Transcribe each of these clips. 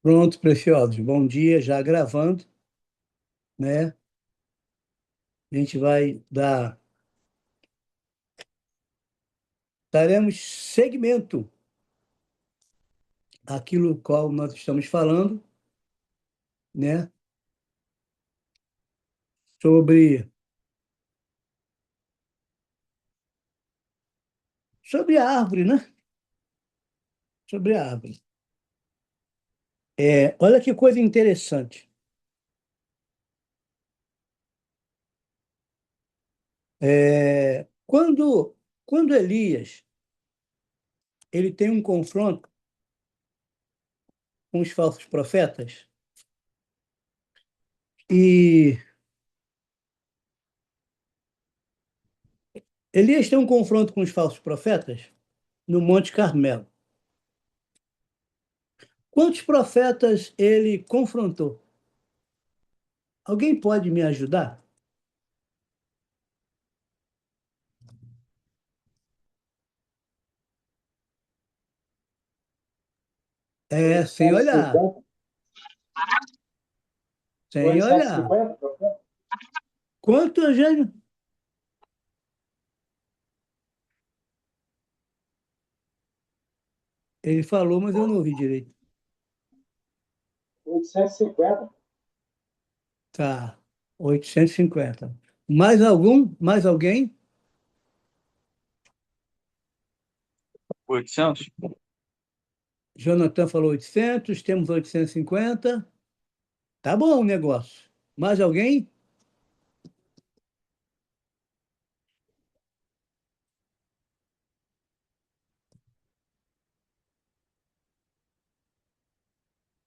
Pronto, preciosos. Bom dia, já gravando, né? A gente vai daremos segmento àquilo qual nós estamos falando, né? Sobre a árvore, né? Sobre a árvore. Olha que coisa interessante. Quando Elias ele tem um confronto com os falsos profetas e Elias tem um confronto com os falsos profetas no Monte Carmelo. Quantos profetas ele confrontou? Alguém pode me ajudar? Sem olhar, 850, sem olhar. 850, Quanto, Eugênio? Ele falou, mas eu não ouvi direito. 850. Tá, 850. Mais algum? Mais alguém? 800? Jonathan falou 800, temos 850. Tá bom o negócio. Mais alguém?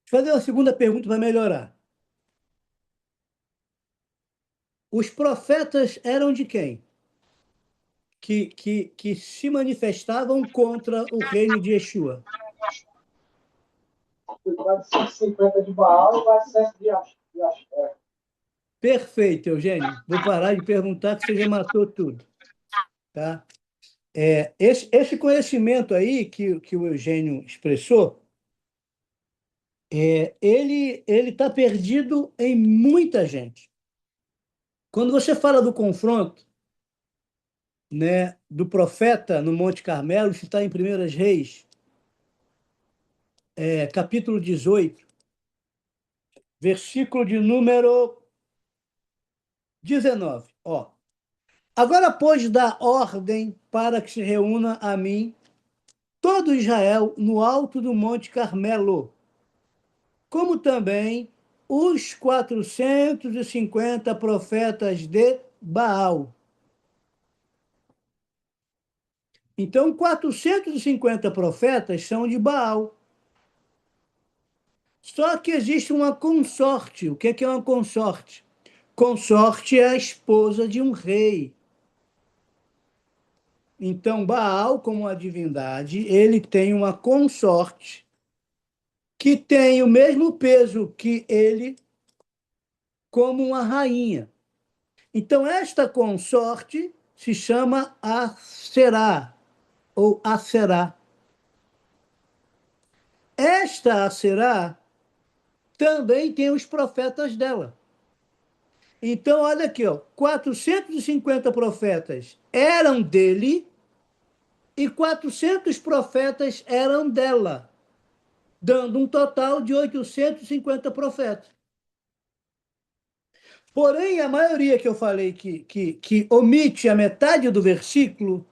Deixa eu fazer uma segunda pergunta para melhorar. Os profetas eram de quem? Que se manifestavam contra o reino de Yeshua. 450 de Baal e 400 de Axé. Perfeito, Eugênio. Vou parar de perguntar que você já matou tudo, tá? Esse conhecimento aí que o Eugênio expressou, ele está perdido em muita gente. Quando você fala do confronto, né, do profeta no Monte Carmelo, isso está em Primeiras Reis, capítulo 18, versículo de número 19. Ó. Agora, pois, dá ordem para que se reúna a mim todo Israel no alto do Monte Carmelo, como também os 450 profetas de Baal. Então, 450 profetas são de Baal. Só que existe uma consorte. O que é uma consorte? Consorte é a esposa de um rei. Então, Baal, como a divindade, ele tem uma consorte que tem o mesmo peso que ele, como uma rainha. Então, esta consorte se chama Aserá, ou Aserá. Esta Aserá também tem os profetas dela. Então, olha aqui, ó, 450 profetas eram dele e 400 profetas eram dela, dando um total de 850 profetas. Porém, a maioria que eu falei que omite a metade do versículo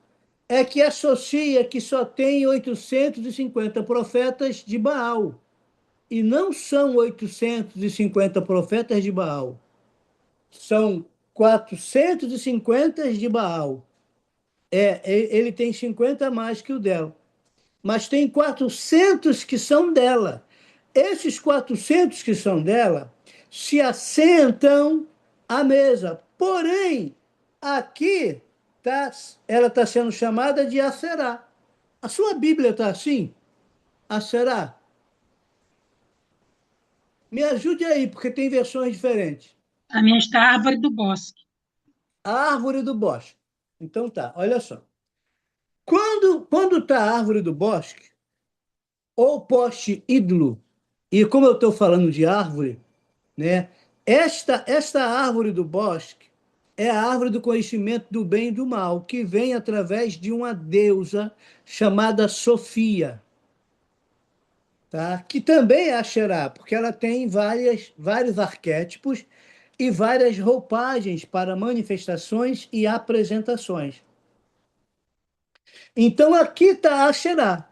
é que associa que só tem 850 profetas de Baal. E não são 850 profetas de Baal. São 450 de Baal. Ele tem 50 a mais que o dela. Mas tem 400 que são dela. Esses 400 que são dela se assentam à mesa. Porém, aqui ela está sendo chamada de Aserá. A sua Bíblia está assim? Aserá? Me ajude aí, porque tem versões diferentes. A minha está a árvore do bosque. A árvore do bosque. Então tá, olha só. Quando está a árvore do bosque, ou poste ídolo, E como eu estou falando de árvore, né? Esta árvore do bosque é a árvore do conhecimento do bem e do mal, que vem através de uma deusa chamada Sofia, tá? Que também é Axerá, porque ela tem vários arquétipos e várias roupagens para manifestações e apresentações. Então aqui está Axerá.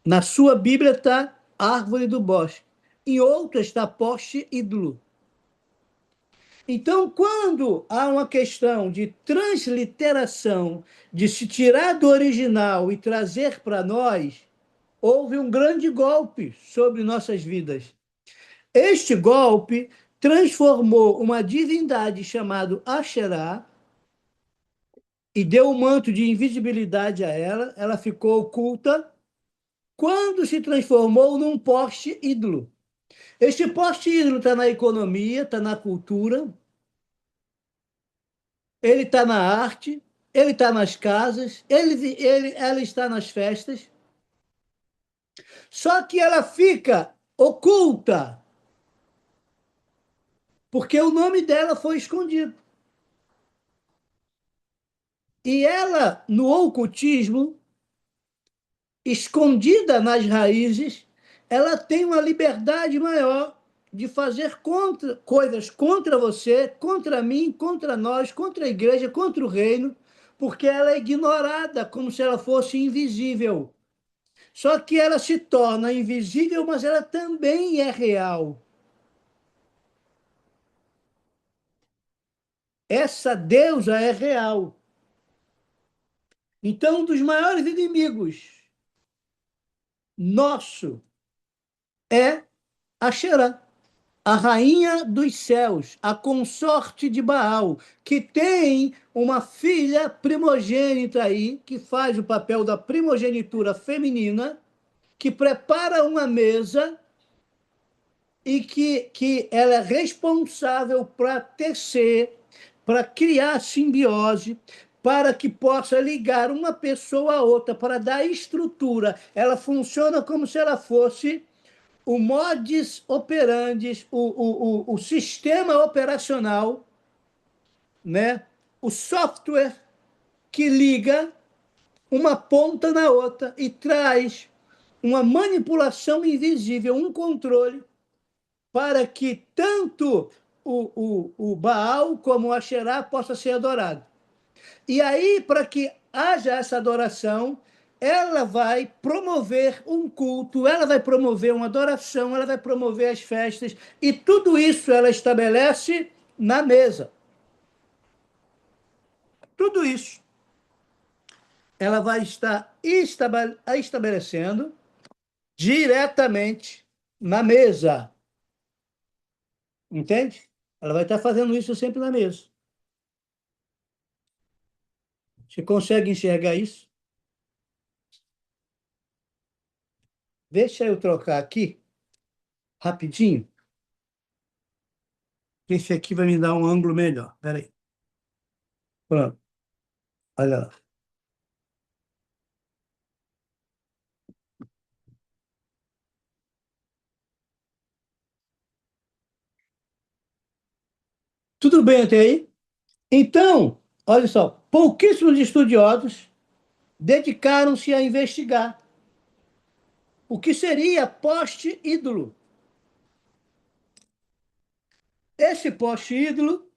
Na sua Bíblia está árvore do bosque. Em outras está poste ídolo. Então, quando há uma questão de transliteração, de se tirar do original e trazer para nós, houve um grande golpe sobre nossas vidas. Este golpe transformou uma divindade chamada Asherá e deu um manto de invisibilidade a ela, ela ficou oculta, quando se transformou num poste ídolo. Este poste ídolo está na economia, está na cultura, ele está na arte, ele está nas casas, ela está nas festas, só que ela fica oculta, porque o nome dela foi escondido. E ela, no ocultismo, escondida nas raízes, ela tem uma liberdade maior de fazer coisas contra você, contra mim, contra nós, contra a igreja, contra o reino, porque ela é ignorada, como se ela fosse invisível. Só que ela se torna invisível, mas ela também é real. Essa deusa é real. Então, um dos maiores inimigos nosso é Axerá, a rainha dos céus, a consorte de Baal, que tem uma filha primogênita aí, que faz o papel da primogenitura feminina, que prepara uma mesa e que ela é responsável para tecer, para criar simbiose, para que possa ligar uma pessoa a outra, para dar estrutura. Ela funciona como se ela fosse o modus operandi, o sistema operacional, né? O software que liga uma ponta na outra e traz uma manipulação invisível, um controle para que tanto o Baal como o Asherá possa ser adorado. E aí, para que haja essa adoração, ela vai promover um culto, ela vai promover uma adoração, ela vai promover as festas, e tudo isso ela estabelece na mesa. Tudo isso ela vai estar estabelecendo diretamente na mesa. Entende? Ela vai estar fazendo isso sempre na mesa. Você consegue enxergar isso? Deixa eu trocar aqui, rapidinho. Esse aqui vai me dar um ângulo melhor. Espera aí. Pronto. Olha lá. Tudo bem até aí? Então, olha só, pouquíssimos estudiosos dedicaram-se a investigar o que seria poste-ídolo. Esse poste-ídolo,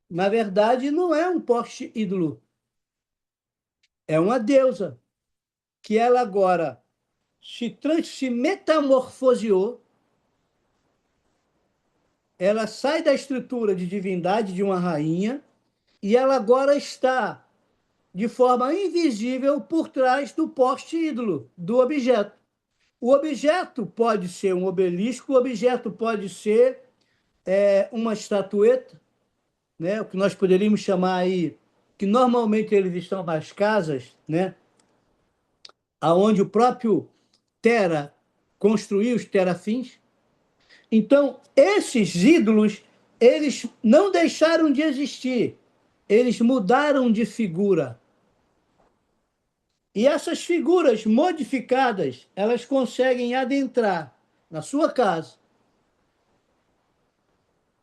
na verdade, não é um poste-ídolo. É uma deusa que ela agora se metamorfoseou. Ela sai da estrutura de divindade de uma rainha e ela agora está de forma invisível por trás do poste ídolo, do objeto. O objeto pode ser um obelisco, o objeto pode ser uma estatueta, né? O que nós poderíamos chamar aí, que normalmente eles estão nas casas, né? Aonde o próprio Tera construiu os terafins. Então, esses ídolos, eles não deixaram de existir, eles mudaram de figura. E essas figuras modificadas, elas conseguem adentrar na sua casa,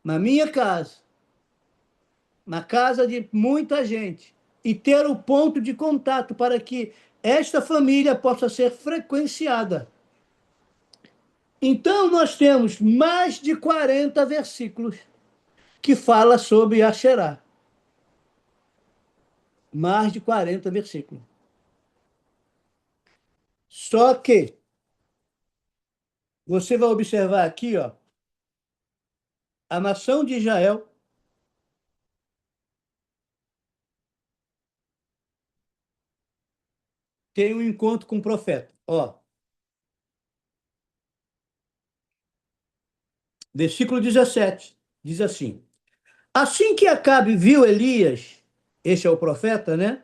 na minha casa, na casa de muita gente, e ter o ponto de contato para que esta família possa ser frequenciada. Então, nós temos mais de 40 versículos que fala sobre Asherá. Mais de 40 versículos. Só que você vai observar aqui, ó, a nação de Israel tem um encontro com o profeta. Ó, versículo 17, diz assim: assim que Acabe viu Elias, este é o profeta, né?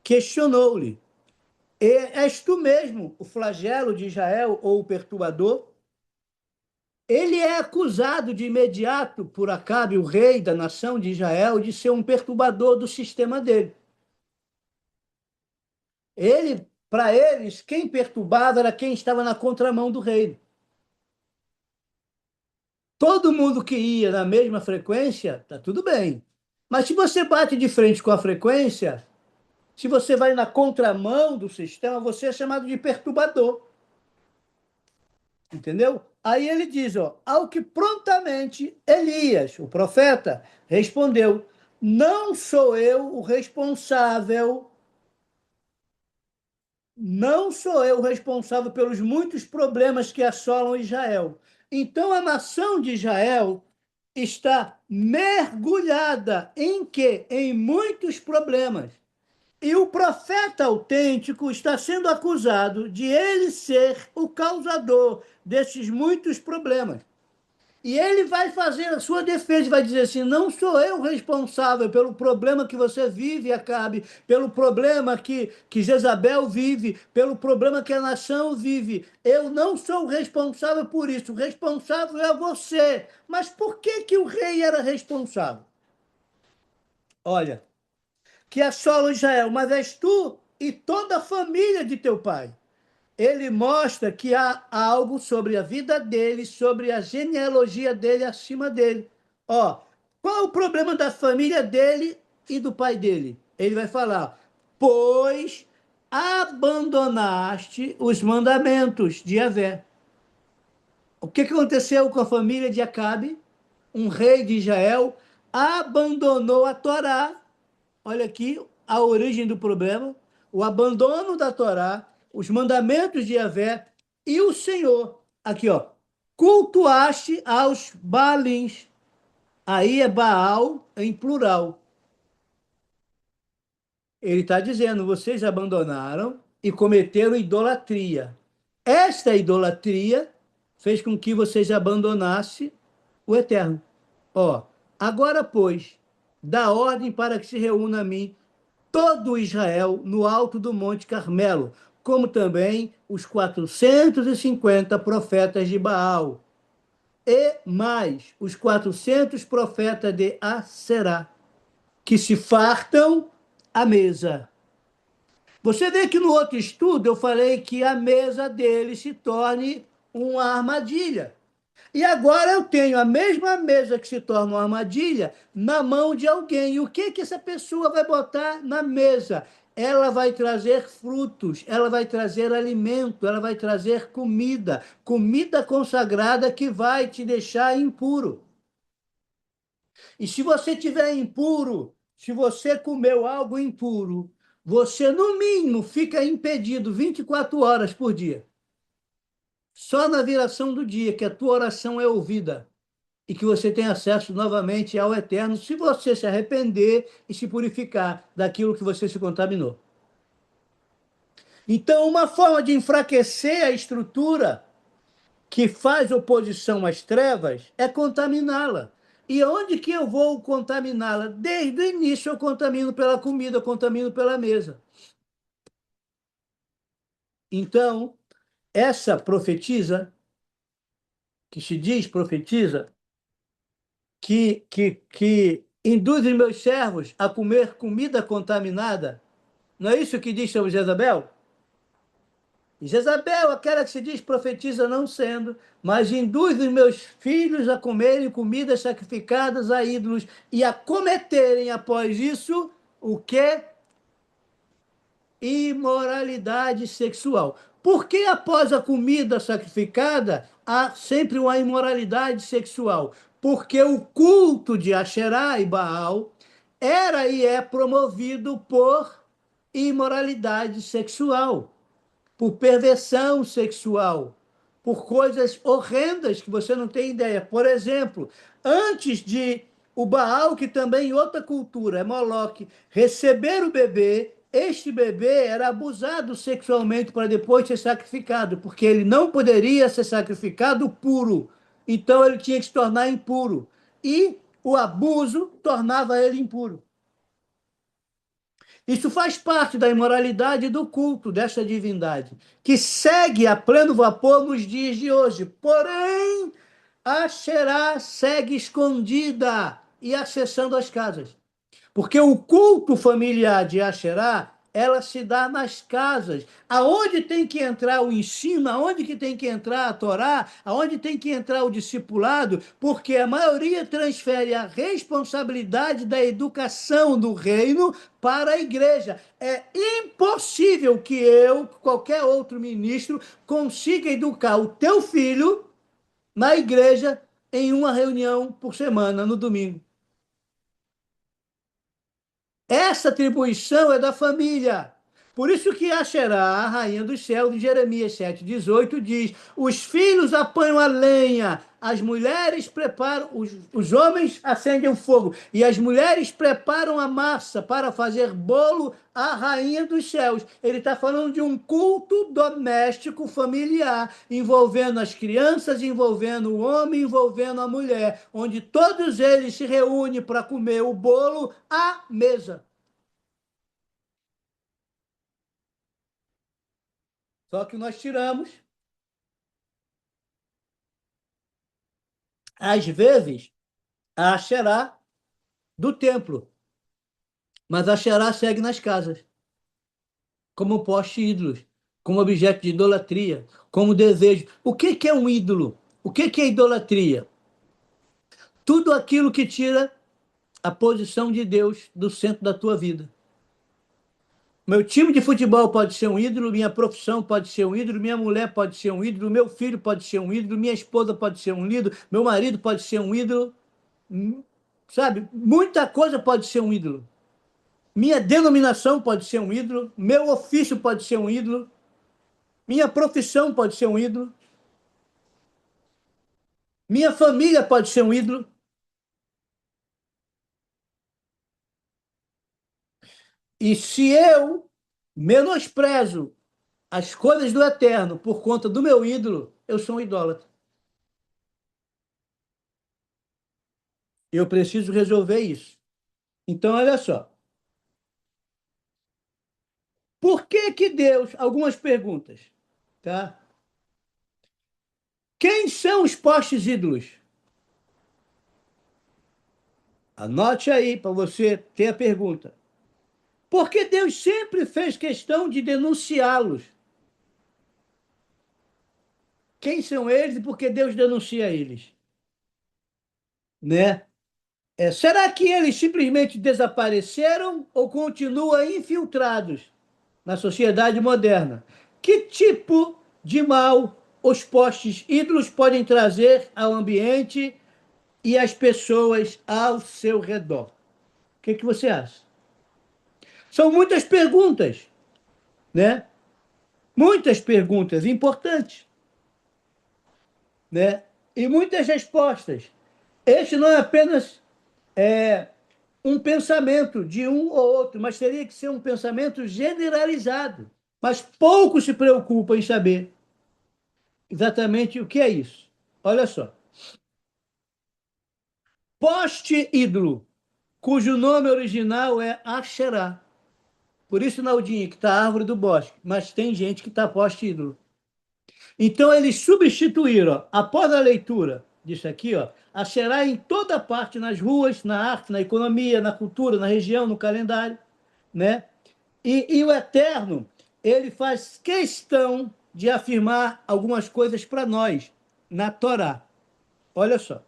Questionou-lhe: és tu mesmo o flagelo de Israel ou o perturbador? Ele é acusado de imediato por Acabe, o rei da nação de Israel, de ser um perturbador do sistema dele. Ele, para eles, quem perturbava era quem estava na contramão do reino. Todo mundo que ia na mesma frequência, tá tudo bem. Mas se você bate de frente com a frequência, se você vai na contramão do sistema, você é chamado de perturbador. Entendeu? Aí ele diz, ó, ao que prontamente Elias, o profeta, respondeu: não sou eu o responsável, não sou eu o responsável pelos muitos problemas que assolam Israel. Então a nação de Israel está mergulhada em quê? Em muitos problemas. E o profeta autêntico está sendo acusado de ele ser o causador desses muitos problemas. E ele vai fazer a sua defesa, vai dizer assim: não sou eu responsável pelo problema que você vive, Acabe, pelo problema que Jezabel vive, pelo problema que a nação vive. Eu não sou responsável por isso, o responsável é você. Mas por que, que o rei era responsável? Olha, que assola Israel, mas és tu e toda a família de teu pai. Ele mostra que há algo sobre a vida dele, sobre a genealogia dele acima dele. Ó, qual é o problema da família dele e do pai dele? Ele vai falar: pois abandonaste os mandamentos de Yahvé. O que aconteceu com a família de Acabe? Um rei de Israel abandonou a Torá. Olha aqui a origem do problema: o abandono da Torá, os mandamentos de Yahvé e o Senhor. Aqui, ó, cultuaste aos Baalins. Aí é Baal em plural. Ele está dizendo: vocês abandonaram e cometeram idolatria. Esta idolatria fez com que vocês abandonassem o Eterno. Ó, agora, pois, dá ordem para que se reúna a mim todo Israel no alto do Monte Carmelo, como também os 450 profetas de Baal, e mais os 400 profetas de Aserá, que se fartam à mesa. Você vê que no outro estudo eu falei que a mesa dele se torne uma armadilha. E agora eu tenho a mesma mesa que se torna uma armadilha na mão de alguém. E o que que essa pessoa vai botar na mesa? Ela vai trazer frutos, ela vai trazer alimento, ela vai trazer comida, comida consagrada que vai te deixar impuro. E se você tiver impuro, se você comeu algo impuro, você no mínimo fica impedido 24 horas por dia. Só na viração do dia que a tua oração é ouvida e que você tem acesso novamente ao Eterno, se você se arrepender e se purificar daquilo que você se contaminou. Então, uma forma de enfraquecer a estrutura que faz oposição às trevas é contaminá-la. E onde que eu vou contaminá-la? Desde o início eu contamino pela comida, eu contamino pela mesa. Então, essa profetisa, que se diz profetiza, que induz os meus servos a comer comida contaminada. Não é isso que diz sobre Jezabel? Jezabel, aquela que se diz profetiza não sendo, mas induz os meus filhos a comerem comidas sacrificadas a ídolos e a cometerem após isso o que? Imoralidade sexual. Por que após a comida sacrificada há sempre uma imoralidade sexual? Porque o culto de Asherá e Baal era e é promovido por imoralidade sexual, por perversão sexual, por coisas horrendas que você não tem ideia. Por exemplo, antes de o Baal, que também em outra cultura é Moloque, receber o bebê, este bebê era abusado sexualmente para depois ser sacrificado, porque ele não poderia ser sacrificado puro. Então ele tinha que se tornar impuro. E o abuso tornava ele impuro. Isso faz parte da imoralidade do culto dessa divindade, que segue a pleno vapor nos dias de hoje. Porém, a Xerá segue escondida e acessando as casas. Porque o culto familiar de Asherá, ela se dá nas casas. Aonde tem que entrar o ensino, aonde que tem que entrar a Torá, aonde tem que entrar o discipulado, porque a maioria transfere a responsabilidade da educação do reino para a igreja. É impossível que eu, qualquer outro ministro, consiga educar o teu filho na igreja em uma reunião por semana, no domingo. Essa atribuição é da família. Por isso que Axerá, a rainha do céu, de Jeremias 7,18, diz: os filhos apanham a lenha, as mulheres preparam, os homens acendem o fogo, e as mulheres preparam a massa para fazer bolo à rainha dos céus. Ele está falando de um culto doméstico familiar, envolvendo as crianças, envolvendo o homem, envolvendo a mulher, onde todos eles se reúnem para comer o bolo à mesa. Só que nós tiramos, às vezes, a Axerá do templo, mas a Axerá segue nas casas, como poste ídolos, como objeto de idolatria, como desejo. O que que é um ídolo? O que que é idolatria? Tudo aquilo que tira a posição de Deus do centro da tua vida. Meu time de futebol pode ser um ídolo, minha profissão pode ser um ídolo, minha mulher pode ser um ídolo, meu filho pode ser um ídolo, minha esposa pode ser um ídolo, meu marido pode ser um ídolo. Sabe? Muita coisa pode ser um ídolo. Minha denominação pode ser um ídolo, meu ofício pode ser um ídolo, minha profissão pode ser um ídolo, minha família pode ser um ídolo. E se eu menosprezo as coisas do eterno por conta do meu ídolo, eu sou um idólatra. Eu preciso resolver isso. Então, olha só. Por que que Deus... Algumas perguntas, tá? Quem são os postes ídolos? Anote aí para você ter a pergunta. Por que Deus sempre fez questão de denunciá-los? Quem são eles e por que Deus denuncia eles? Né? Será que eles simplesmente desapareceram ou continuam infiltrados na sociedade moderna? Que tipo de mal os postes ídolos podem trazer ao ambiente e às pessoas ao seu redor? O que que você acha? São muitas perguntas, né? Muitas perguntas importantes, né? E muitas respostas. Este não é apenas é, um pensamento de um ou outro, mas teria que ser um pensamento generalizado. Mas pouco se preocupa em saber exatamente o que é isso. Olha só. Poste ídolo, cujo nome original é Asherá. Por isso, Naldinho, que está a árvore do bosque, mas tem gente que está poste ídolo. Então, eles substituíram, após a leitura disso aqui, ó, Asherá em toda parte, nas ruas, na arte, na economia, na cultura, na região, no calendário, né? E o Eterno, ele faz questão de afirmar algumas coisas para nós na Torá. Olha só.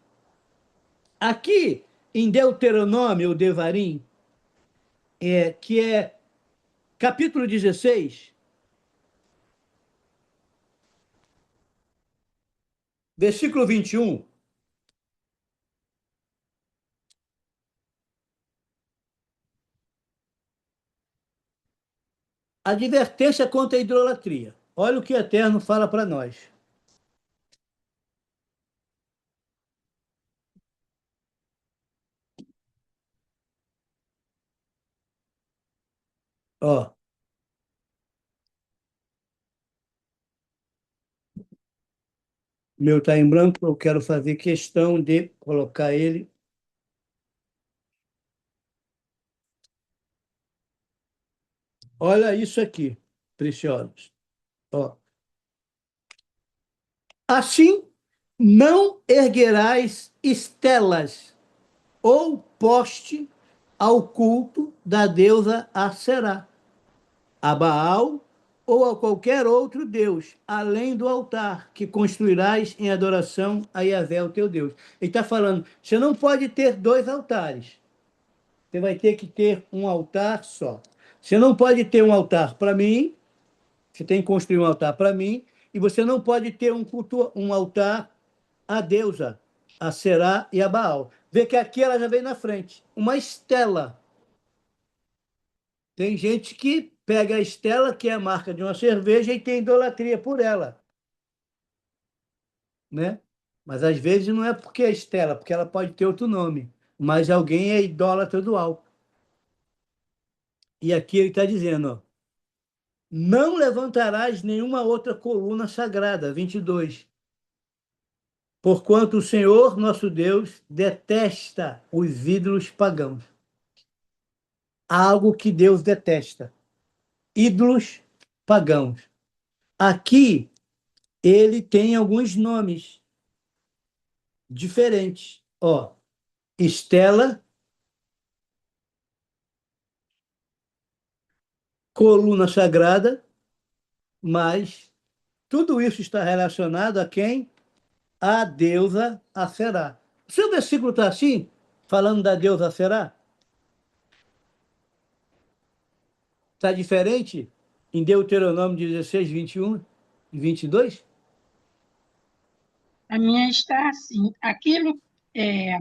Aqui em Deuteronômio, ou Devarim, que é capítulo 16, versículo 21, advertência contra a idolatria. Olha o que o Eterno fala para nós. Ó, meu está em branco, eu quero fazer questão de colocar ele. Olha isso aqui, preciosos. Ó. Assim, não erguerás estelas ou poste ao culto da deusa Aserá, a Baal ou a qualquer outro Deus, além do altar que construirás em adoração a Yahvé, o teu Deus. Ele está falando, você não pode ter dois altares. Você vai ter que ter um altar só. Você não pode ter um altar para mim, você tem que construir um altar para mim, e você não pode ter um altar à deusa, a Será e a Baal. Vê que aqui ela já vem na frente. Uma estela. Tem gente que pega a estela, que é a marca de uma cerveja, e tem idolatria por ela, né? Mas às vezes não é porque é estela, porque ela pode ter outro nome. Mas alguém é idólatra do álcool. E aqui ele está dizendo, ó, não levantarás nenhuma outra coluna sagrada. 22. Porquanto o Senhor, nosso Deus, detesta os ídolos pagãos. Algo que Deus detesta. Ídolos pagãos. Aqui ele tem alguns nomes diferentes. Ó, estela, coluna sagrada, mas tudo isso está relacionado a quem? A deusa Aserá. O seu versículo está assim, falando da deusa Aserá? Está diferente em Deuteronômio 16, 21 e 22? A minha está assim: aquilo é,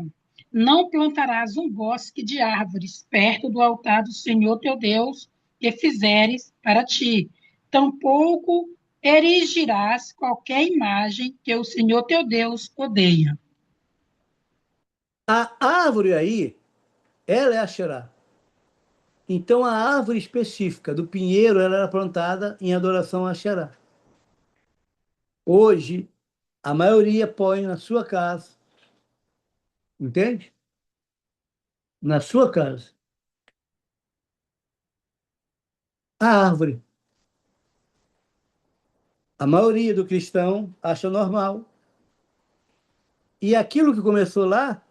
não plantarás um bosque de árvores perto do altar do Senhor teu Deus que fizeres para ti, tampouco erigirás qualquer imagem que o Senhor teu Deus odeia. A árvore aí, ela é a Xerá. Então, a árvore específica do pinheiro, ela era plantada em adoração a Xerá. Hoje, a maioria põe na sua casa, entende? Na sua casa. A árvore. A maioria do cristão acha normal. E aquilo que começou lá,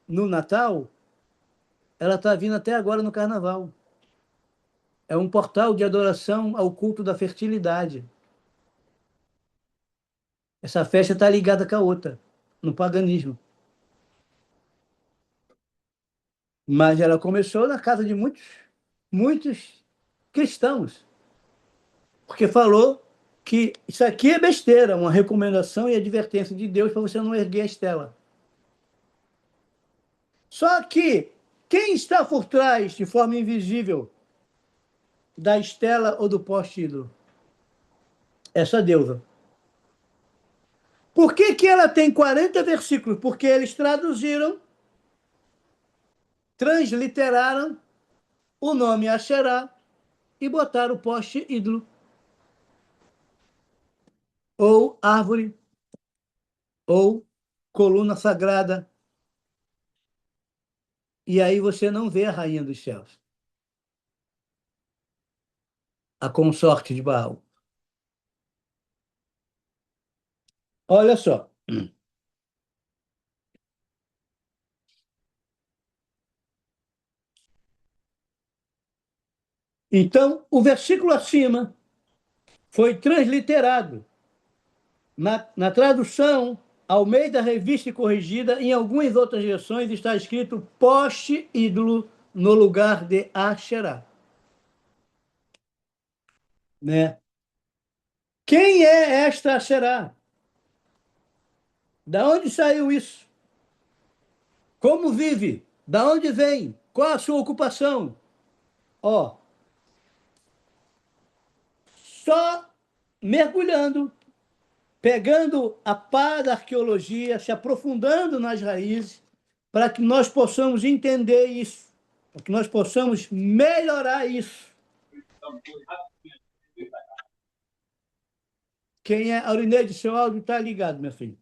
no Natal, ela está vindo até agora no Carnaval. É um portal de adoração ao culto da fertilidade. Essa festa está ligada com a outra, no paganismo. Mas ela começou na casa de muitos cristãos, porque falou que isso aqui é besteira, uma recomendação e advertência de Deus para você não erguer a estela. Só que quem está por trás, de forma invisível, da estela ou do poste ídolo? Essa deusa. Por que que ela tem 40 versículos? Porque eles traduziram, transliteraram o nome Asherá e botaram o poste ídolo, ou árvore, ou coluna sagrada. E aí você não vê a rainha dos céus, a consorte de Baal. Olha só. Então, o versículo acima Foi transliterado. Na tradução, Almeida Revista e Corrigida, em algumas outras versões está escrito poste ídolo no lugar de Asherá. Né? Quem é esta Asherá? Da onde saiu isso? Como vive? Da onde vem? Qual a sua ocupação? Ó, só mergulhando, pegando a pá da arqueologia, se aprofundando nas raízes, para que nós possamos entender isso, para que nós possamos melhorar isso. Quem é Aurineide, seu áudio está ligado, meu filho.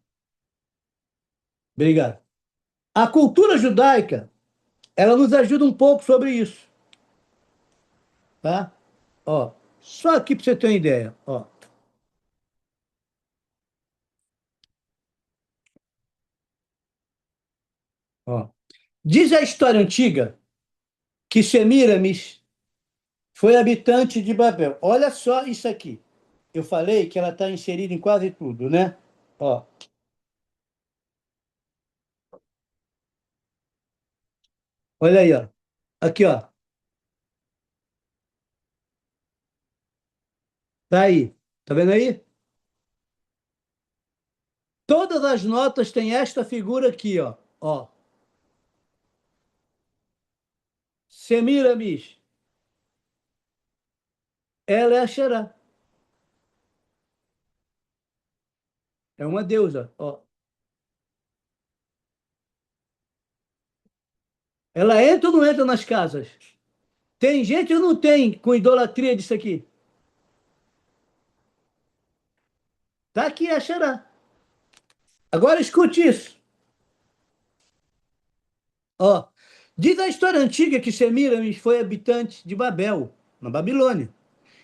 Obrigado. A cultura judaica, ela nos ajuda um pouco sobre isso, tá? Ó, só aqui para você ter uma ideia, ó. Ó. Diz a história antiga que Semíramis foi habitante de Babel. Olha só isso aqui. Eu falei que ela está inserida em quase tudo, né? Ó, olha aí, ó. Aqui, ó. Tá aí. Tá vendo aí? Todas as notas têm esta figura aqui, ó. Ó. Semíramis. Ela é a Xerá. É uma deusa, ó. Ela entra ou não entra nas casas? Tem gente ou não tem com idolatria disso aqui? Tá aqui a Xerá. Agora escute isso. Ó, diz a história antiga que Semíramis foi habitante de Babel, na Babilônia,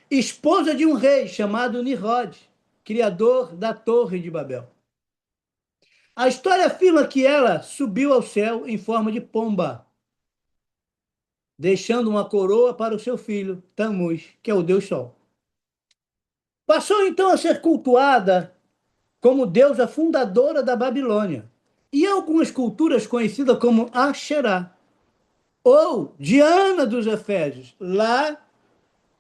esposa de um rei chamado Nimrod, criador da Torre de Babel. A história afirma que ela subiu ao céu em forma de pomba, deixando uma coroa para o seu filho, Tammuz, que é o Deus Sol. Passou então a ser cultuada como deusa fundadora da Babilônia, e em algumas culturas conhecida como Asherá, ou Diana dos Efésios. Lá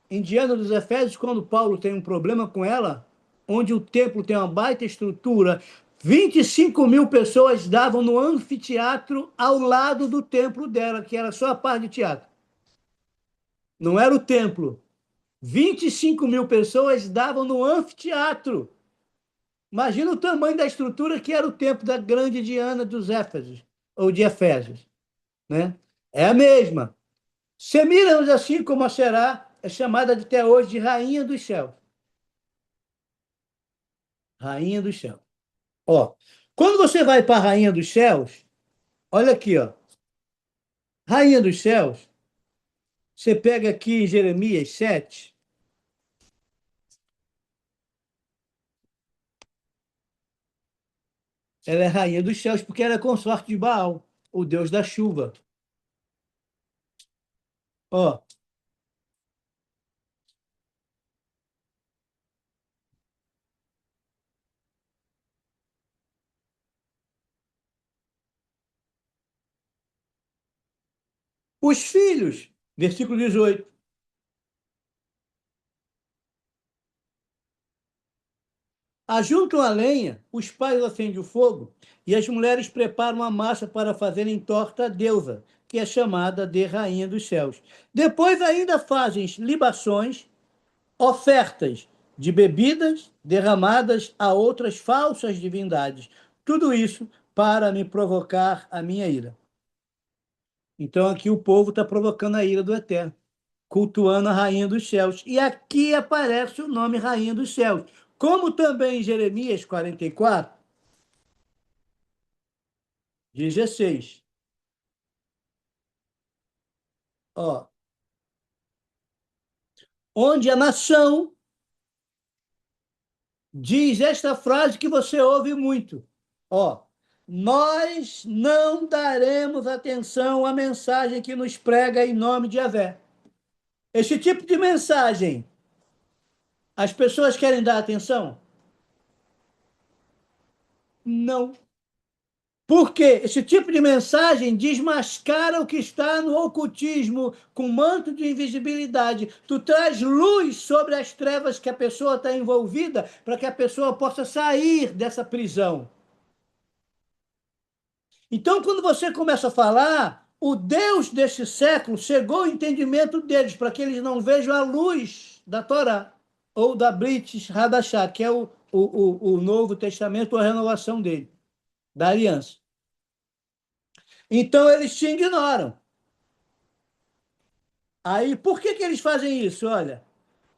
em Diana dos Efésios, quando Paulo tem um problema com ela, onde o templo tem uma baita estrutura, 25 mil pessoas davam no anfiteatro ao lado do templo dela, que era só a parte de teatro. Não era o templo. 25 mil pessoas davam no anfiteatro. Imagina o tamanho da estrutura que era o templo da grande Diana dos Éfesos, ou de Efésios, né? É a mesma. Semíramis, assim como a Será, é chamada até hoje de Rainha dos Céus. Rainha dos Céus. Ó, quando você vai para a Rainha dos Céus, olha aqui, ó. Rainha dos Céus, você pega aqui em Jeremias 7, ela é Rainha dos Céus porque ela é consorte de Baal, o Deus da chuva. Ó, os filhos, versículo 18. Ajuntam a lenha, os pais acendem o fogo e as mulheres preparam a massa para fazerem torta à deusa, que é chamada de Rainha dos Céus. Depois ainda fazem libações, ofertas de bebidas derramadas a outras falsas divindades. Tudo isso para me provocar a minha ira. Então aqui o povo está provocando a ira do Eterno, cultuando a Rainha dos Céus. E aqui aparece o nome Rainha dos Céus. Como também em Jeremias 44, 16. Ó, onde a nação diz esta frase que você ouve muito. Ó, nós não daremos atenção à mensagem que nos prega em nome de Yahvé. Esse tipo de mensagem As pessoas querem dar atenção? Não. Porque esse tipo de mensagem desmascara o que está no ocultismo, com manto de invisibilidade. Tu traz luz sobre as trevas que a pessoa está envolvida, para que a pessoa possa sair dessa prisão. Então, quando você começa a falar, o Deus deste século chegou ao entendimento deles, para que eles não vejam a luz da Torá, ou da Brit Hadashah, que é o Novo Testamento, a renovação dele, da aliança. Então, eles te ignoram. Aí, por que eles fazem isso? Olha,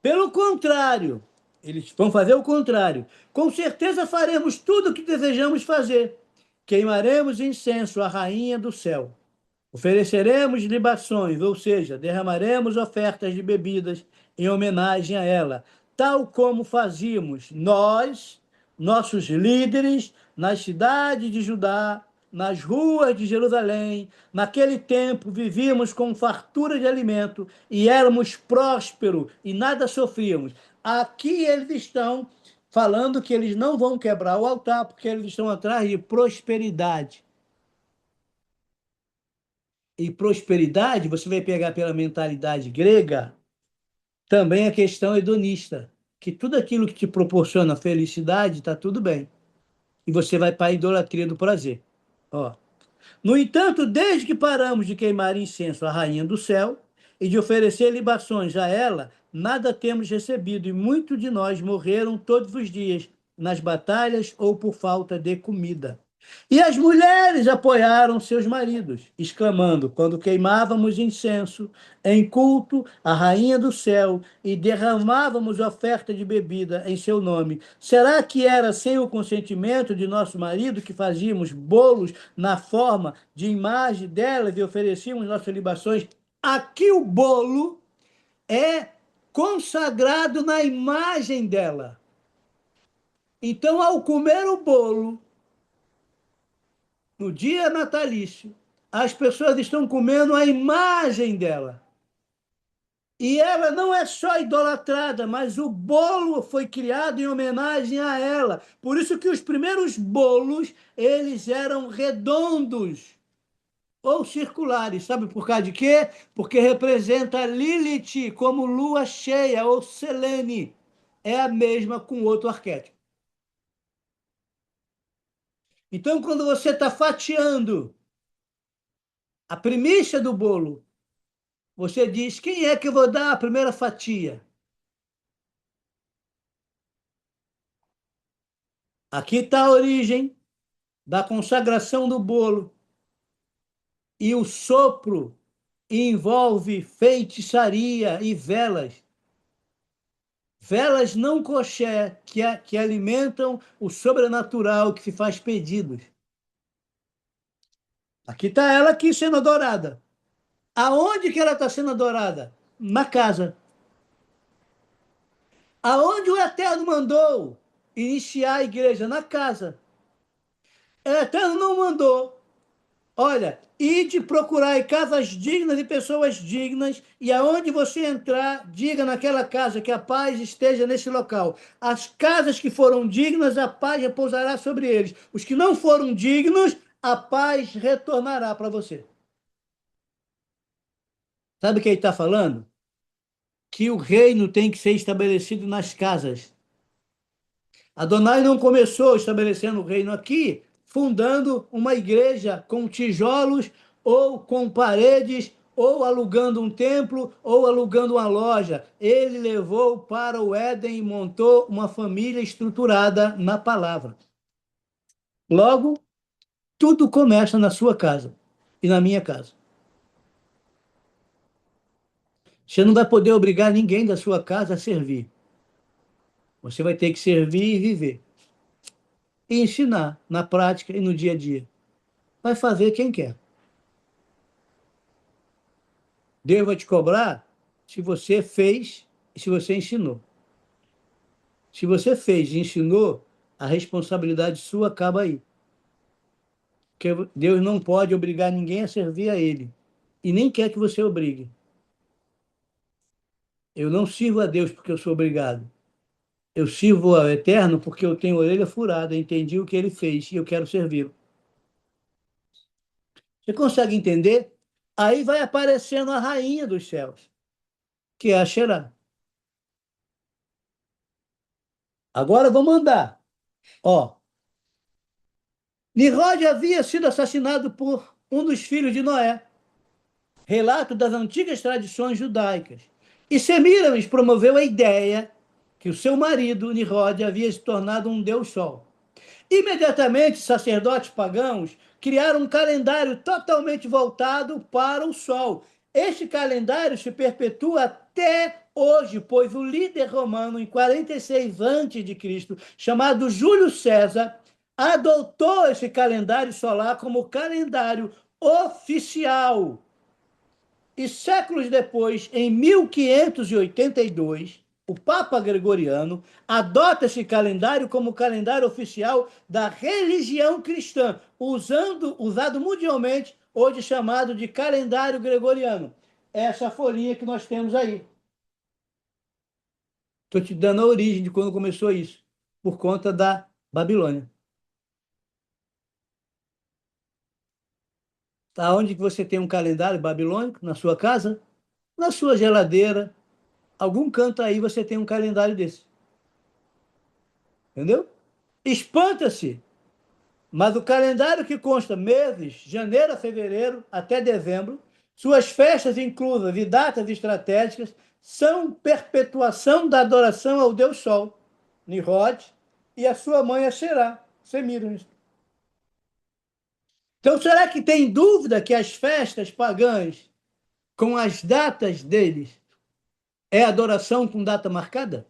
pelo contrário, eles vão fazer o contrário. Com certeza faremos tudo o que desejamos fazer. Queimaremos incenso à rainha do céu. Ofereceremos libações, ou seja, derramaremos ofertas de bebidas em homenagem a ela, tal como fazíamos nós, nossos líderes, nas cidades de Judá, nas ruas de Jerusalém. Naquele tempo vivíamos com fartura de alimento e éramos prósperos e nada sofríamos. Aqui eles estão falando que eles não vão quebrar o altar porque eles estão atrás de prosperidade. E prosperidade, você vai pegar pela mentalidade grega, também a questão hedonista, que tudo aquilo que te proporciona felicidade está tudo bem. E você vai para a idolatria do prazer. Ó. No entanto, desde que paramos de queimar incenso à rainha do céu e de oferecer libações a ela, nada temos recebido, e muitos de nós morreram todos os dias nas batalhas ou por falta de comida. E as mulheres apoiaram seus maridos, exclamando, quando queimávamos incenso em culto à rainha do céu e derramávamos oferta de bebida em seu nome: será que era sem o consentimento de nosso marido que fazíamos bolos na forma de imagem delas e oferecíamos nossas libações? Aqui o bolo é consagrado na imagem dela. Então, ao comer o bolo, no dia natalício, as pessoas estão comendo a imagem dela. E ela não é só idolatrada, mas o bolo foi criado em homenagem a ela. Por isso que os primeiros bolos, eles eram redondos ou circulares. Sabe por causa de quê? Porque representa Lilith como lua cheia ou Selene. É a mesma com outro arquétipo. Então, quando você está fatiando a primícia do bolo, você diz: quem é que eu vou dar a primeira fatia? Aqui está a origem da consagração do bolo. E o sopro envolve feitiçaria e velas. Velas não coxé, que alimentam o sobrenatural, que se faz pedidos. Aqui está ela aqui sendo adorada. Aonde que ela está sendo adorada? Na casa. Aonde o Eterno mandou iniciar a igreja? Na casa. O Eterno não mandou: olha, ide procurar casas dignas e pessoas dignas, e aonde você entrar, diga naquela casa que a paz esteja nesse local. As casas que foram dignas, a paz repousará sobre eles. Os que não foram dignos, a paz retornará para você. Sabe o que ele está falando? Que o reino tem que ser estabelecido nas casas. Adonai não começou estabelecendo o reino aqui, fundando uma igreja com tijolos ou com paredes, ou alugando um templo, ou alugando uma loja. Ele levou para o Éden e montou uma família estruturada na palavra. Logo, tudo começa na sua casa e na minha casa. Você não vai poder obrigar ninguém da sua casa a servir. Você vai ter que servir e viver. E ensinar na prática e no dia a dia. Vai fazer quem quer. Deus vai te cobrar se você fez e se você ensinou. Se você fez e ensinou, a responsabilidade sua acaba aí. Porque Deus não pode obrigar ninguém a servir a Ele. E nem quer que você obrigue. Eu não sirvo a Deus porque eu sou obrigado. Eu sirvo ao Eterno porque eu tenho orelha furada, entendi o que ele fez e eu quero servi-lo. Você consegue entender? Aí vai aparecendo a rainha dos céus, que é a Xerá. Agora vamos andar. Ó, Nimrod havia sido assassinado por um dos filhos de Noé, relato das antigas tradições judaicas. E Semíramis promoveu a ideia que o seu marido, Nimrod, havia se tornado um deus sol. Imediatamente, sacerdotes pagãos criaram um calendário totalmente voltado para o sol. Este calendário se perpetua até hoje, pois o líder romano, em 46 a.C., chamado Júlio César, adotou esse calendário solar como calendário oficial. E séculos depois, em 1582, o Papa Gregoriano adota esse calendário como calendário oficial da religião cristã, usado mundialmente, hoje chamado de calendário gregoriano. Essa folhinha que nós temos aí. Estou te dando a origem de quando começou isso, por conta da Babilônia. Aonde que você tem um calendário babilônico? Na sua casa? Na sua geladeira? Algum canto aí você tem um calendário desse. Entendeu? Espanta-se, mas o calendário que consta meses, janeiro a fevereiro até dezembro, suas festas inclusas e datas estratégicas são perpetuação da adoração ao Deus Sol, Nimrod, e a sua mãe Asherá, Semíramis. Então, será que tem dúvida que as festas pagãs, com as datas deles, é adoração com data marcada?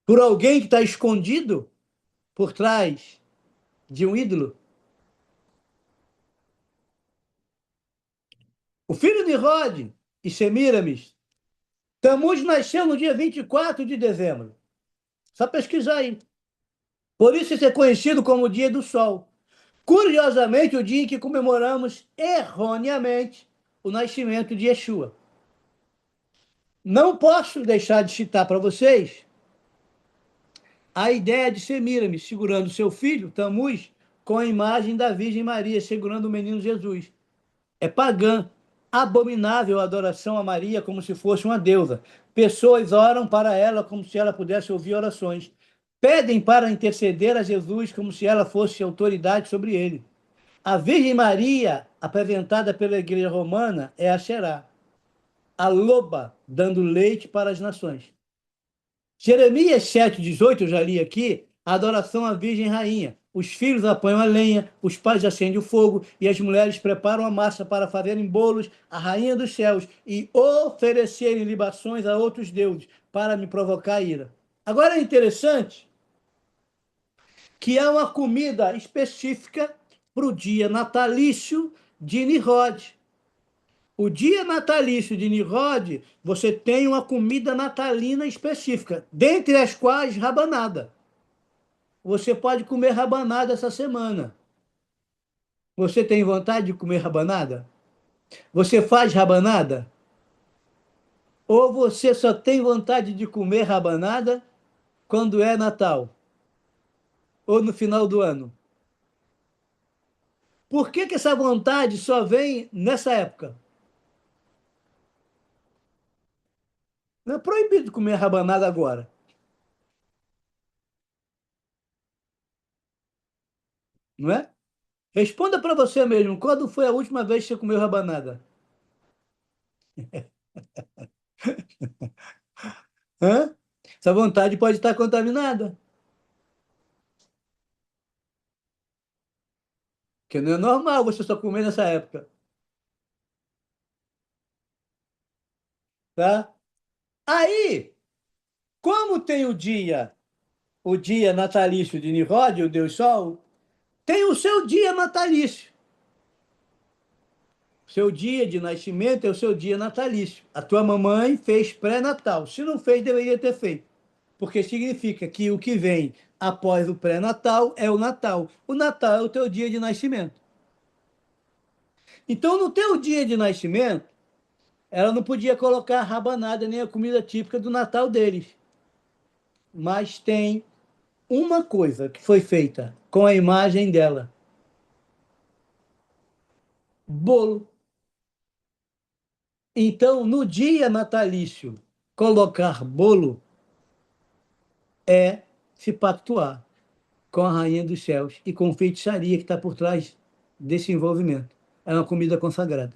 Por alguém que está escondido por trás de um ídolo? O filho de Rod e Semíramis, Tammuz nasceu no dia 24 de dezembro. Só pesquisar aí. Por isso isso é conhecido como o Dia do Sol. Curiosamente, o dia em que comemoramos erroneamente o nascimento de Yeshua. Não posso deixar de citar para vocês a ideia de Semíramis segurando seu filho, Tammuz, com a imagem da Virgem Maria segurando o menino Jesus. É pagã, abominável a adoração a Maria como se fosse uma deusa. Pessoas oram para ela como se ela pudesse ouvir orações. Pedem para interceder a Jesus como se ela fosse autoridade sobre ele. A Virgem Maria, apresentada pela Igreja Romana, é a Xerá, a loba dando leite para as nações. Jeremias 7,18, eu já li aqui, a adoração à Virgem Rainha. Os filhos apanham a lenha, os pais acendem o fogo e as mulheres preparam a massa para fazerem bolos à Rainha dos Céus e oferecerem libações a outros deuses para me provocar ira. Agora é interessante que há uma comida específica para o dia natalício de Nimrod. O dia natalício de Nimrod, você tem uma comida natalina específica, dentre as quais rabanada. Você pode comer rabanada essa semana. Você tem vontade de comer rabanada? Você faz rabanada? Ou você só tem vontade de comer rabanada quando é Natal? Ou no final do ano? Por que que essa vontade só vem nessa época? Não é proibido comer rabanada agora, não é? Responda para você mesmo, quando foi a última vez que você comeu rabanada? Hã? Essa vontade pode estar contaminada, porque não é normal você só comer nessa época, tá? Aí, como tem o dia natalício de Nimrod, o Deus Sol, tem o seu dia natalício. Seu dia de nascimento é o seu dia natalício. A tua mamãe fez pré-natal. Se não fez, deveria ter feito. Porque significa que o que vem após o pré-natal é o Natal. O Natal é o teu dia de nascimento. Então, no teu dia de nascimento, ela não podia colocar a rabanada nem a comida típica do Natal deles. Mas tem uma coisa que foi feita com a imagem dela: bolo. Então, no dia natalício, colocar bolo é se pactuar com a Rainha dos Céus e com feitiçaria que está por trás desse envolvimento. É uma comida consagrada.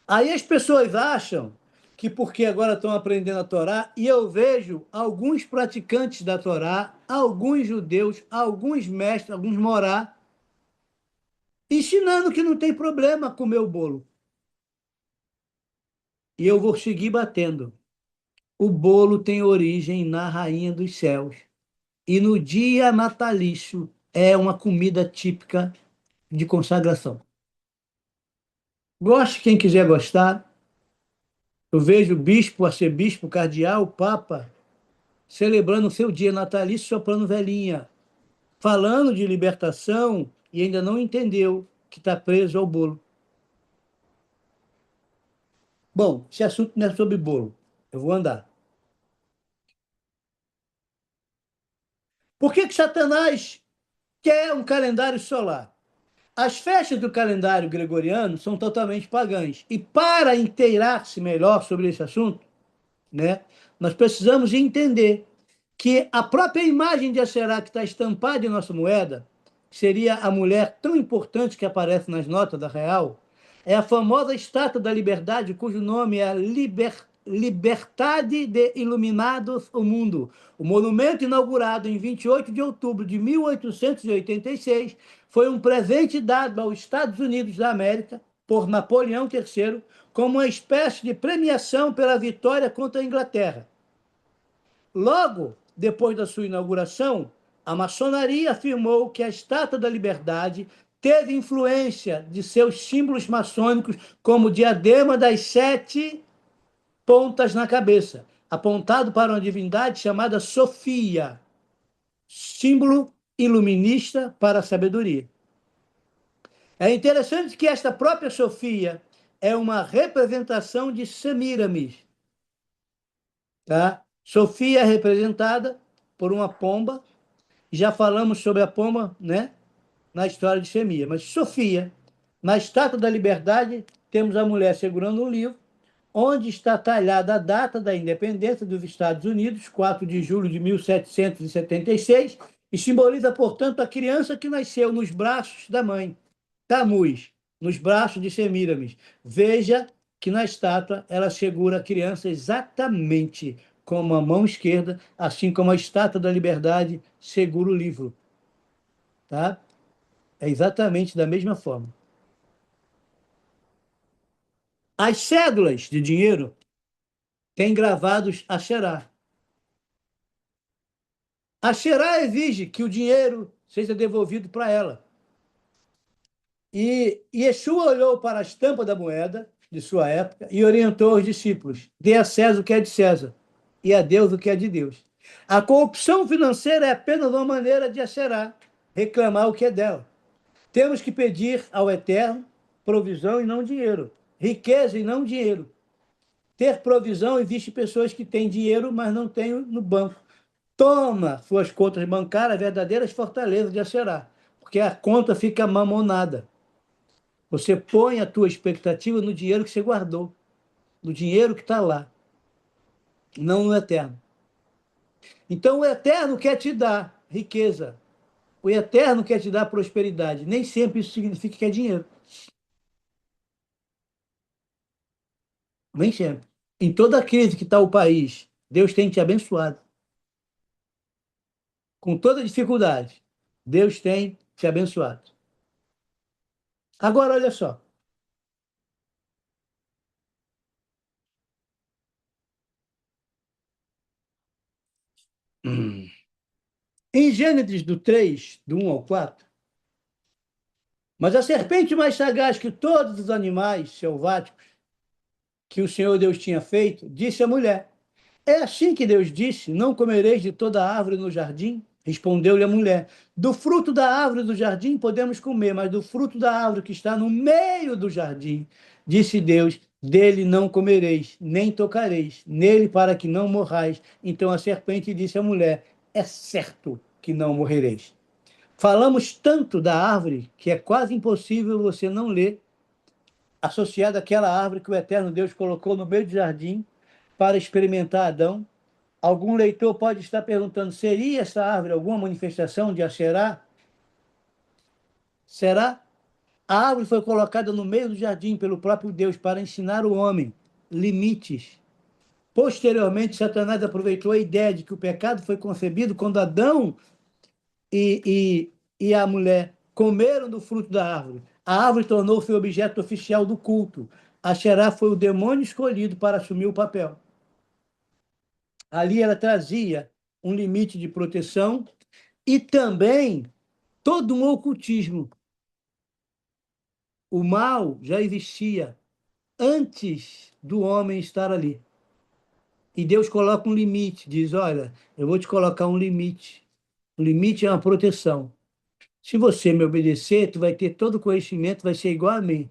Aí as pessoas acham que porque agora estão aprendendo a Torá, e eu vejo alguns praticantes da Torá, alguns judeus, alguns mestres, alguns morá, ensinando que não tem problema comer o bolo. E eu vou seguir batendo. O bolo tem origem na Rainha dos Céus. E no dia natalício é uma comida típica de consagração. Goste quem quiser gostar. Eu vejo bispo, arcebispo, cardeal, papa, celebrando o seu dia natalício, soprando velhinha, falando de libertação e ainda não entendeu que está preso ao bolo. Bom, esse assunto não é sobre bolo. Eu vou andar. Por que que Satanás quer um calendário solar? As festas do calendário gregoriano são totalmente pagãs. E para inteirar-se melhor sobre esse assunto, né, nós precisamos entender que a própria imagem de Asherá que está estampada em nossa moeda, que seria a mulher tão importante que aparece nas notas da Real, é a famosa Estátua da Liberdade, cujo nome é Liberdade de Iluminados o Mundo. O monumento, inaugurado em 28 de outubro de 1886, foi um presente dado aos Estados Unidos da América por Napoleão III como uma espécie de premiação pela vitória contra a Inglaterra. Logo depois da sua inauguração, a maçonaria afirmou que a Estátua da Liberdade teve influência de seus símbolos maçônicos, como o diadema das 7 pontas na cabeça, apontado para uma divindade chamada Sofia, símbolo iluminista para a sabedoria. É interessante que esta própria Sofia é uma representação de Semíramis. Tá? Sofia é representada por uma pomba. Já falamos sobre a pomba, né? Na história de Semíramis. Mas Sofia, na Estátua da Liberdade, temos a mulher segurando um livro, onde está talhada a data da independência dos Estados Unidos, 4 de julho de 1776, e simboliza, portanto, a criança que nasceu nos braços da mãe, Tamuz, nos braços de Semíramis. Veja que na estátua ela segura a criança exatamente como a mão esquerda, assim como a Estátua da Liberdade segura o livro. Tá? É exatamente da mesma forma. As cédulas de dinheiro têm gravados Asherá. Asherá exige que o dinheiro seja devolvido para ela. E Yeshua olhou para a estampa da moeda de sua época e orientou os discípulos: dê a César o que é de César e a Deus o que é de Deus. A corrupção financeira é apenas uma maneira de Asherá reclamar o que é dela. Temos que pedir ao Eterno provisão e não dinheiro, riqueza e não dinheiro. Ter provisão, existe pessoas que têm dinheiro, mas não têm no banco. Toma suas contas bancárias, verdadeiras fortalezas de Asherá, porque a conta fica mamonada. Você põe a tua expectativa no dinheiro que você guardou, no dinheiro que está lá, não no eterno. Então o eterno quer te dar riqueza, o eterno quer te dar prosperidade. Nem sempre isso significa que é dinheiro. Nem sempre. Em toda a crise que está o país, Deus tem te abençoado. Com toda dificuldade, Deus tem te abençoado. Agora, olha só. Em Gênesis do 3, do 1 ao 4, mas a serpente mais sagaz que todos os animais selváticos que o Senhor Deus tinha feito, disse à mulher: é assim que Deus disse: não comereis de toda árvore no jardim? Respondeu-lhe a mulher: do fruto da árvore do jardim podemos comer, mas do fruto da árvore que está no meio do jardim, Disse Deus: dele não comereis, nem tocareis, nele para que não morrais. Então a serpente disse à mulher: é certo que não morrereis. Falamos tanto da árvore que é quase impossível você não ler associado àquela árvore que o eterno Deus colocou no meio do jardim para experimentar Adão. Algum leitor pode estar perguntando: seria essa árvore alguma manifestação de Asherá? Será? A árvore foi colocada no meio do jardim pelo próprio Deus para ensinar o homem limites. Posteriormente, Satanás aproveitou a ideia de que o pecado foi concebido quando Adão e a mulher comeram do fruto da árvore. A árvore tornou-se o objeto oficial do culto. Asherá foi o demônio escolhido para assumir o papel. Ali ela trazia um limite de proteção e também todo um ocultismo. O mal já existia antes do homem estar ali. E Deus coloca um limite, diz: olha, eu vou te colocar um limite. O limite é uma proteção. Se você me obedecer, tu vai ter todo o conhecimento, vai ser igual a mim.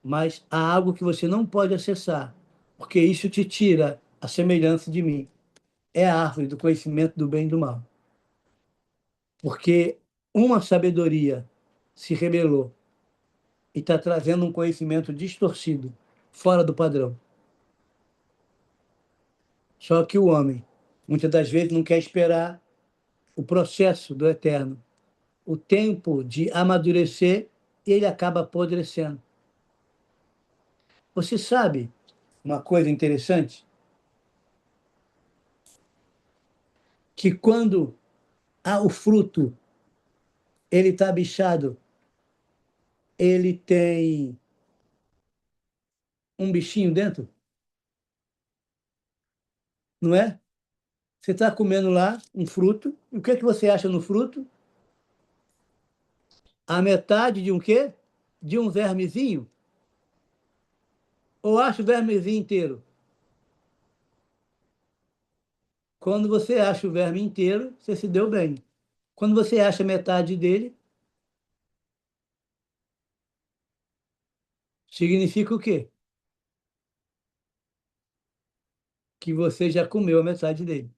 Mas há algo que você não pode acessar, porque isso te tira a semelhança de mim. É a árvore do conhecimento do bem e do mal. Porque uma sabedoria se rebelou e está trazendo um conhecimento distorcido, fora do padrão. Só que o homem, muitas das vezes, não quer esperar o processo do eterno, o tempo de amadurecer, e ele acaba apodrecendo. Você sabe uma coisa interessante? Que quando há o fruto, ele está bichado, ele tem um bichinho dentro, não é? Você está comendo lá um fruto, e o que é que você acha no fruto? A metade de um quê? De um vermezinho? Ou acha o vermezinho inteiro? Quando você acha o verme inteiro, você se deu bem. Quando você acha metade dele, significa o quê? Que você já comeu a metade dele.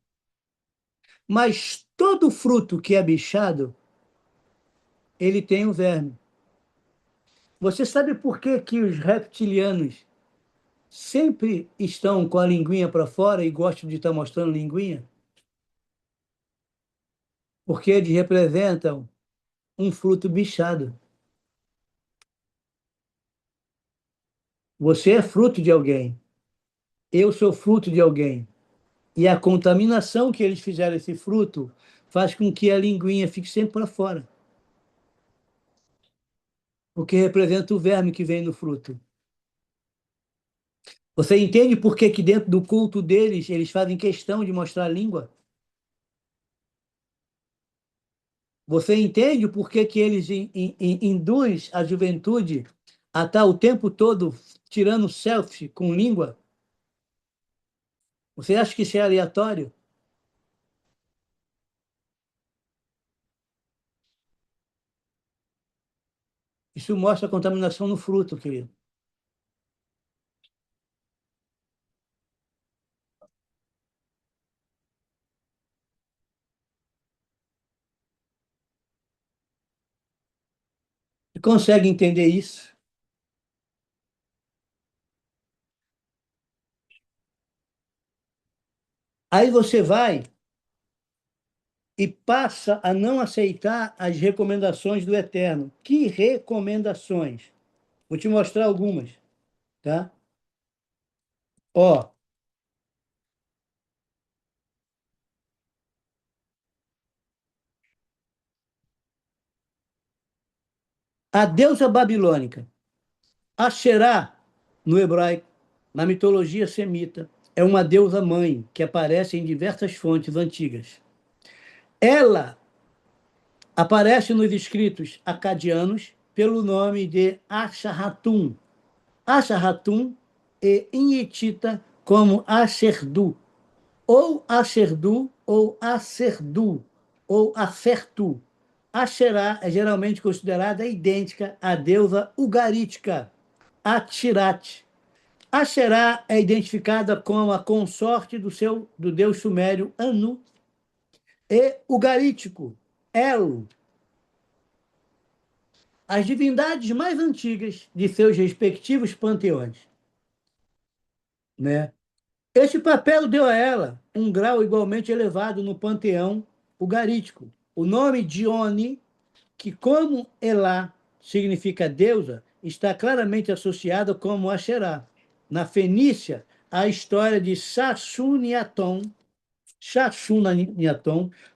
Mas todo fruto que é bichado, ele tem um verme. Você sabe por que que os reptilianos sempre estão com a linguinha para fora e gostam de estar mostrando linguinha? Porque eles representam um fruto bichado. Você é fruto de alguém. Eu sou fruto de alguém. E a contaminação que eles fizeram esse fruto faz com que a linguinha fique sempre para fora. Porque representa o verme que vem no fruto. Você entende por que que dentro do culto deles eles fazem questão de mostrar a língua? Você entende por que que eles induz a juventude a estar o tempo todo tirando selfie com língua? Você acha que isso é aleatório? Isso mostra a contaminação no fruto, querido. Você consegue entender isso? Aí você vai e passa a não aceitar as recomendações do Eterno. Que recomendações? Vou te mostrar algumas, tá? Ó, a deusa babilônica, Asherá, no hebraico, na mitologia semita, é uma deusa mãe que aparece em diversas fontes antigas. Ela aparece nos escritos acadianos pelo nome de Asharhatum. Asharhatum e em hitita como Asherdu, ou Asherdu, ou Acerdu, ou Acertu. Asherá é geralmente considerada idêntica à deusa ugarítica, Atirat. Asherá é identificada como a consorte do deus sumério Anu, e ugarítico, El, as divindades mais antigas de seus respectivos panteões, né? Este papel deu a ela um grau igualmente elevado no panteão ugarítico. O nome Dione, que como Elá significa deusa, está claramente associado como Asherá. Na Fenícia, a história de Shashunaniatom,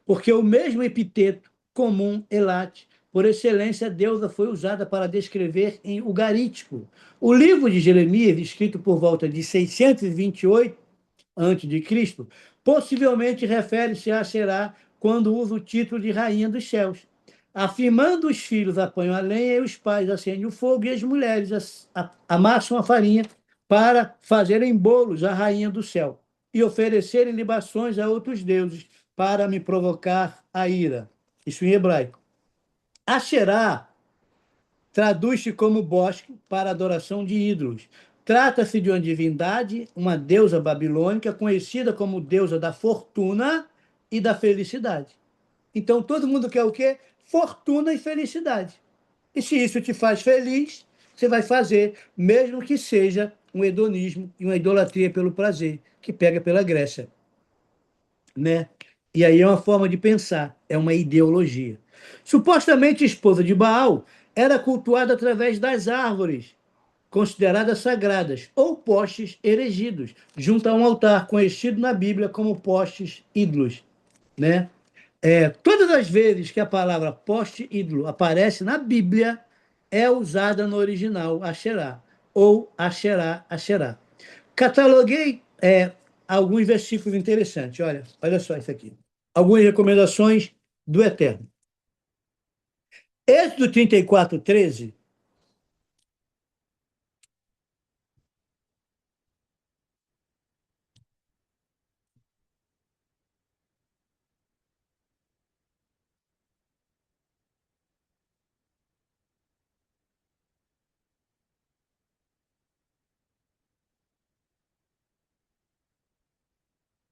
porque o mesmo epiteto comum, Elat, por excelência, a deusa foi usada para descrever em ugarítico. O livro de Jeremias, escrito por volta de 628 a.C., possivelmente refere-se a Asherá quando usa o título de Rainha dos Céus, afirmando os filhos apanham a lenha e os pais acendem o fogo e as mulheres amassam a farinha para fazerem bolos à Rainha do Céu e oferecerem libações a outros deuses para me provocar a ira. Isso em hebraico. Asherá traduz-se como bosque para adoração de ídolos. Trata-se de uma divindade, uma deusa babilônica, conhecida como deusa da fortuna e da felicidade. Então, todo mundo quer o quê? Fortuna e felicidade. E se isso te faz feliz, você vai fazer, mesmo que seja um hedonismo e uma idolatria pelo prazer, que pega pela Grécia, né? E aí é uma forma de pensar, é uma ideologia. Supostamente a esposa de Baal era cultuada através das árvores, consideradas sagradas, ou postes erigidos, junto a um altar, conhecido na Bíblia como postes ídolos, né? Todas as vezes que a palavra poste ídolo aparece na Bíblia, é usada no original Asherá, ou Asherá, Asherá. Cataloguei alguns versículos interessantes. Olha só isso aqui. Algumas recomendações do Eterno. Êxodo 34, 13.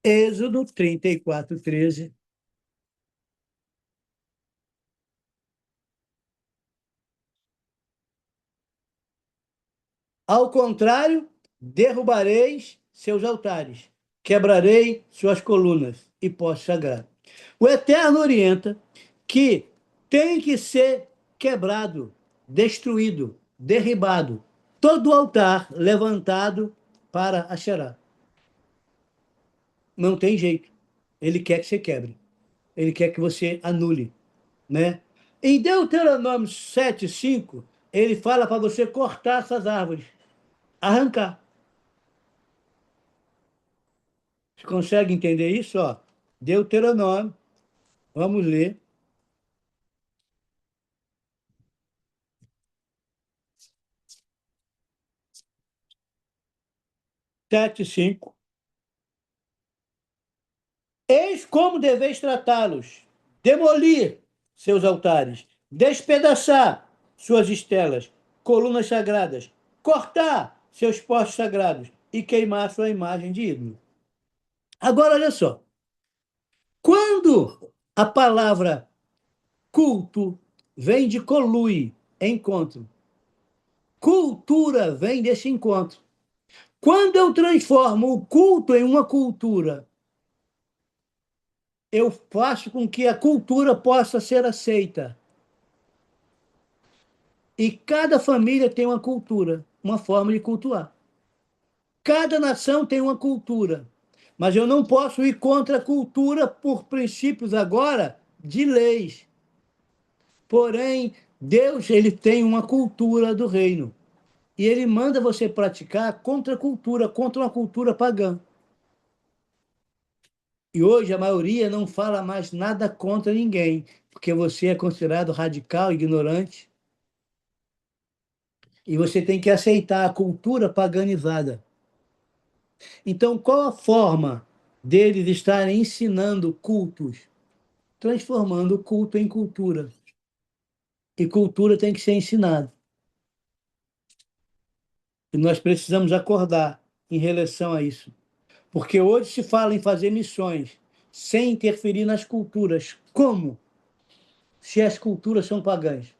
Êxodo 34, 13. Ao contrário, derrubareis seus altares, quebrarei suas colunas e postes sagrados. O Eterno orienta que tem que ser quebrado, destruído, derribado todo altar levantado para Asherá. Não tem jeito. Ele quer que você quebre. Ele quer que você anule, né? Em Deuteronômio 7:5, ele fala para você cortar essas árvores, arrancar. Você consegue entender isso? Ó, Deuteronômio, vamos ler, 7:5. Eis como deveis tratá-los: demolir seus altares, despedaçar suas estelas, colunas sagradas, cortar seus postes sagrados e queimar sua imagem de ídolo. Agora, olha só. Quando a palavra culto vem de colui, encontro. Cultura vem desse encontro. Quando eu transformo o culto em uma cultura, eu faço com que a cultura possa ser aceita. E cada família tem uma cultura, uma forma de cultuar. Cada nação tem uma cultura. Mas eu não posso ir contra a cultura por princípios agora de leis. Porém, Deus ele tem uma cultura do reino. E ele manda você praticar contra a cultura, contra uma cultura pagã. E hoje a maioria não fala mais nada contra ninguém, porque você é considerado radical, ignorante, e você tem que aceitar a cultura paganizada. Então, qual a forma deles estarem ensinando cultos? Transformando o culto em cultura. E cultura tem que ser ensinada. E nós precisamos acordar em relação a isso. Porque hoje se fala em fazer missões sem interferir nas culturas. Como? Se as culturas são pagãs.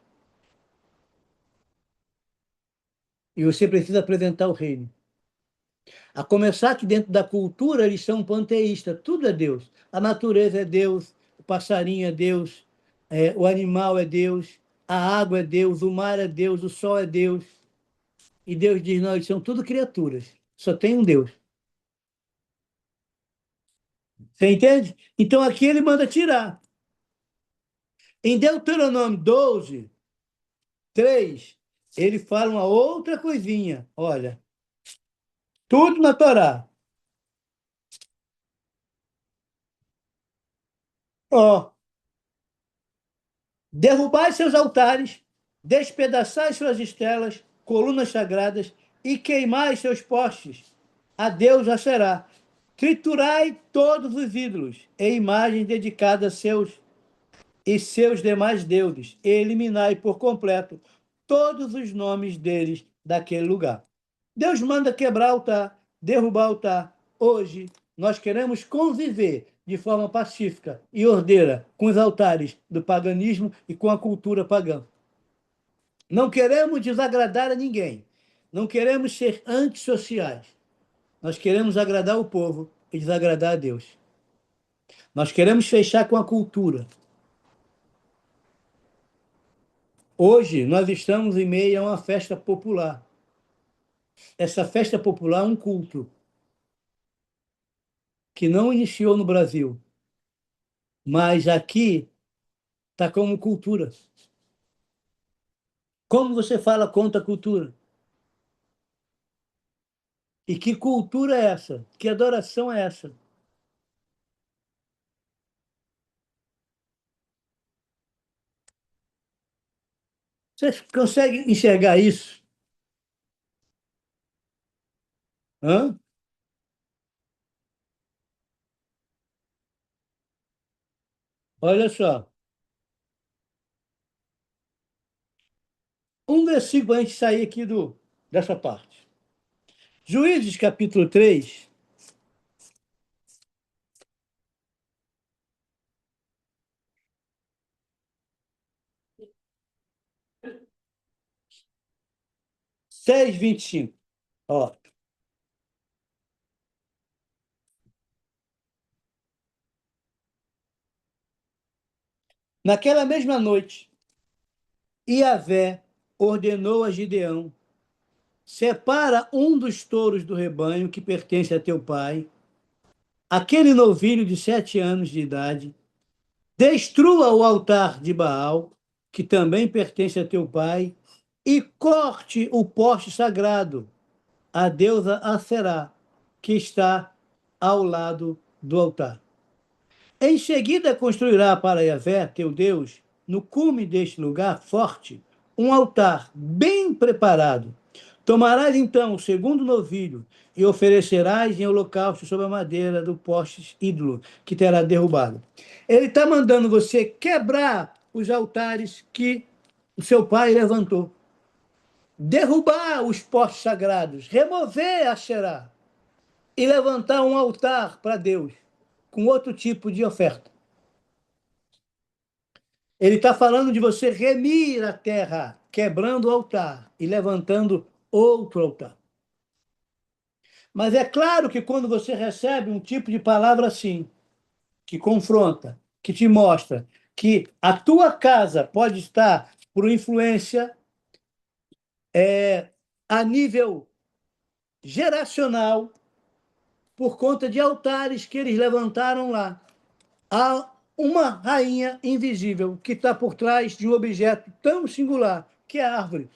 E você precisa apresentar o reino. A começar que dentro da cultura eles são panteístas, tudo é Deus. A natureza é Deus, o passarinho é Deus, o animal é Deus, a água é Deus, o mar é Deus, o sol é Deus. E Deus diz, não, eles são tudo criaturas, só tem um Deus. Você entende? Então aqui ele manda tirar. Em Deuteronômio 12, 3, ele fala uma outra coisinha. Olha, tudo na Torá. Ó, derrubai seus altares, despedaçai suas estelas, colunas sagradas, e queimai seus postes. A Deus a será. Triturai todos os ídolos e imagens dedicadas a seus demais deuses, e eliminai por completo todos os nomes deles daquele lugar. Deus manda quebrar altar, derrubar altar. Hoje, nós queremos conviver de forma pacífica e ordeira com os altares do paganismo e com a cultura pagã. Não queremos desagradar a ninguém. Não queremos ser antissociais. Nós queremos agradar o povo e desagradar a Deus. Nós queremos fechar com a cultura. Hoje, nós estamos em meio a uma festa popular. Essa festa popular é um culto que não iniciou no Brasil, mas aqui está como cultura. Como você fala contra a cultura? E que cultura é essa? Que adoração é essa? Você consegue enxergar isso? Hã? Olha só. Um versículo para a gente sair aqui dessa parte. Juízes capítulo 3, 6, 25. Ó. Naquela mesma noite, Iavé ordenou a Gideão: separa um dos touros do rebanho que pertence a teu pai, aquele novilho de 7 anos de idade, destrua o altar de Baal, que também pertence a teu pai, e corte o poste sagrado, a deusa Aserá, que está ao lado do altar. Em seguida construirá para Yahvé, teu Deus, no cume deste lugar forte, um altar bem preparado. Tomarás então o segundo novilho e oferecerás em holocausto sobre a madeira do poste ídolo que terá derrubado. Ele está mandando você quebrar os altares que o seu pai levantou, derrubar os postes sagrados, remover a Xerá e levantar um altar para Deus com outro tipo de oferta. Ele está falando de você remir a terra, quebrando o altar e levantando outro altar. Mas é claro que quando você recebe um tipo de palavra assim, que confronta, que te mostra que a tua casa pode estar por influência a nível geracional, por conta de altares que eles levantaram lá. Há uma rainha invisível que está por trás de um objeto tão singular, que é a árvore.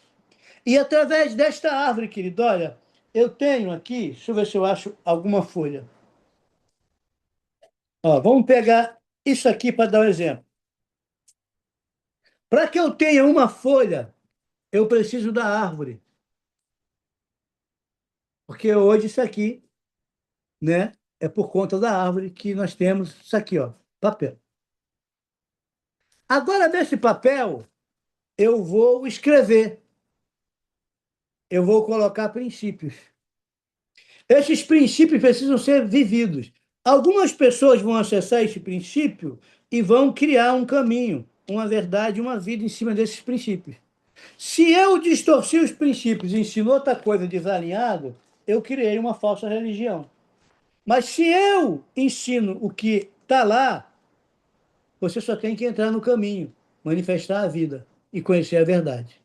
E através desta árvore, querido, olha, eu tenho aqui, deixa eu ver se eu acho alguma folha. Ó, vamos pegar isso aqui para dar um exemplo. Para que eu tenha uma folha, eu preciso da árvore. Porque hoje isso aqui, né, é por conta da árvore que nós temos isso aqui, ó, papel. Agora, nesse papel, eu vou escrever. eu vou colocar princípios. Esses princípios precisam ser vividos. Algumas pessoas vão acessar esse princípio e vão criar um caminho, uma verdade, uma vida em cima desses princípios. Se eu distorci os princípios e ensino outra coisa desalinhado, eu criei uma falsa religião. Mas se eu ensino o que está lá, você só tem que entrar no caminho, manifestar a vida e conhecer a verdade.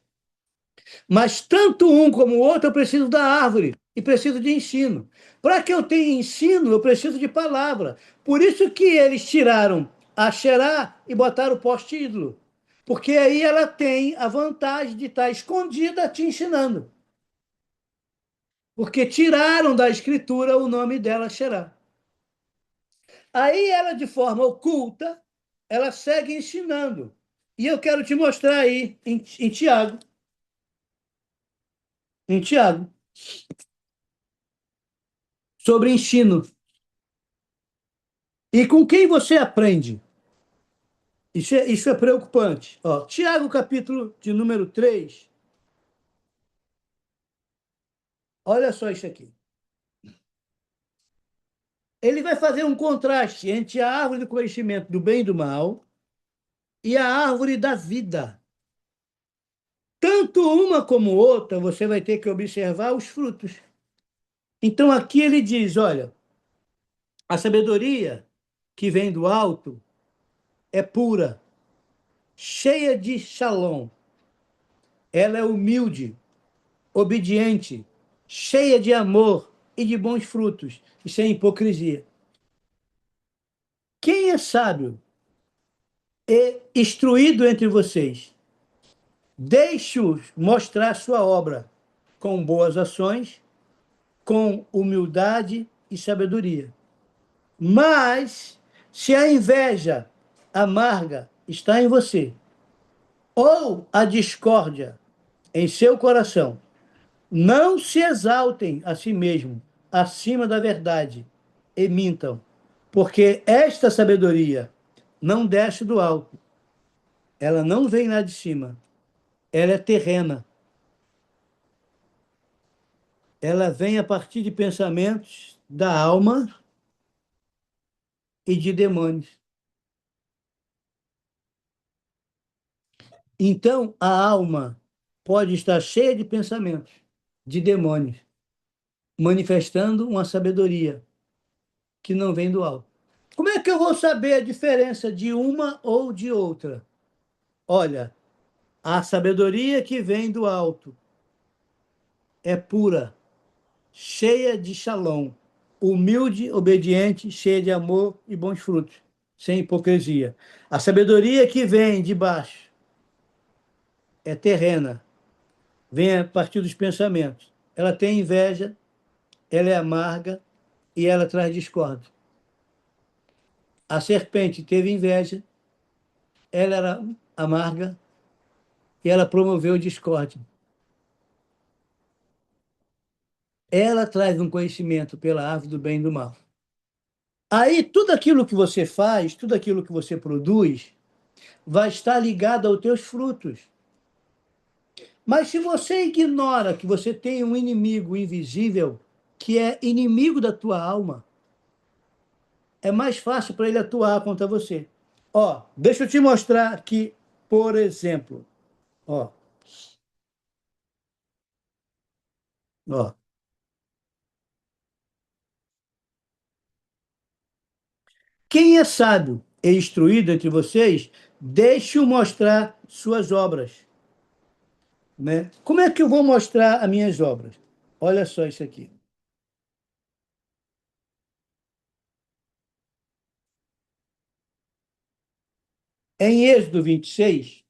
Mas tanto um como o outro eu preciso da árvore e preciso de ensino. Para que eu tenha ensino, eu preciso de palavra. Por isso que eles tiraram a Xerá e botaram o poste ídolo. Porque aí ela tem a vantagem de estar escondida te ensinando. Porque tiraram da escritura o nome dela, Xerá. Aí ela, de forma oculta, ela segue ensinando. E eu quero te mostrar aí em Tiago. Em Tiago, sobre ensino. E com quem você aprende? Isso é preocupante. Ó, Tiago, capítulo de número 3. Olha só isso aqui. Ele vai fazer um contraste entre a árvore do conhecimento do bem e do mal e a árvore da vida. Tanto uma como outra, você vai ter que observar os frutos. Então aqui ele diz: olha, a sabedoria que vem do alto é pura, cheia de shalom. Ela é humilde, obediente, cheia de amor e de bons frutos, e sem hipocrisia. Quem é sábio e instruído entre vocês? Deixe-os mostrar sua obra com boas ações, com humildade e sabedoria. Mas, se a inveja amarga está em você, ou a discórdia em seu coração, não se exaltem a si mesmo acima da verdade e mintam, porque esta sabedoria não desce do alto, ela não vem lá de cima, ela é terrena, ela vem a partir de pensamentos da alma e de demônios. Então, a alma pode estar cheia de pensamentos de demônios, manifestando uma sabedoria que não vem do alto. Como é que eu vou saber a diferença de uma ou de outra? Olha, a sabedoria que vem do alto é pura, cheia de shalom, humilde, obediente, cheia de amor e bons frutos, sem hipocrisia. A sabedoria que vem de baixo é terrena, vem a partir dos pensamentos. Ela tem inveja, ela é amarga e ela traz discórdia. A serpente teve inveja, ela era amarga e ela promoveu discórdia. Ela traz um conhecimento pela árvore do bem e do mal. Aí tudo aquilo que você faz, tudo aquilo que você produz, vai estar ligado aos teus frutos. Mas se você ignora que você tem um inimigo invisível, que é inimigo da tua alma, é mais fácil para ele atuar contra você. Ó, deixa eu te mostrar aqui, por exemplo. Ó, ó. Quem é sábio e instruído entre vocês, deixe-o mostrar suas obras. Né? Como é que eu vou mostrar as minhas obras? Olha só isso aqui. Em Êxodo 26,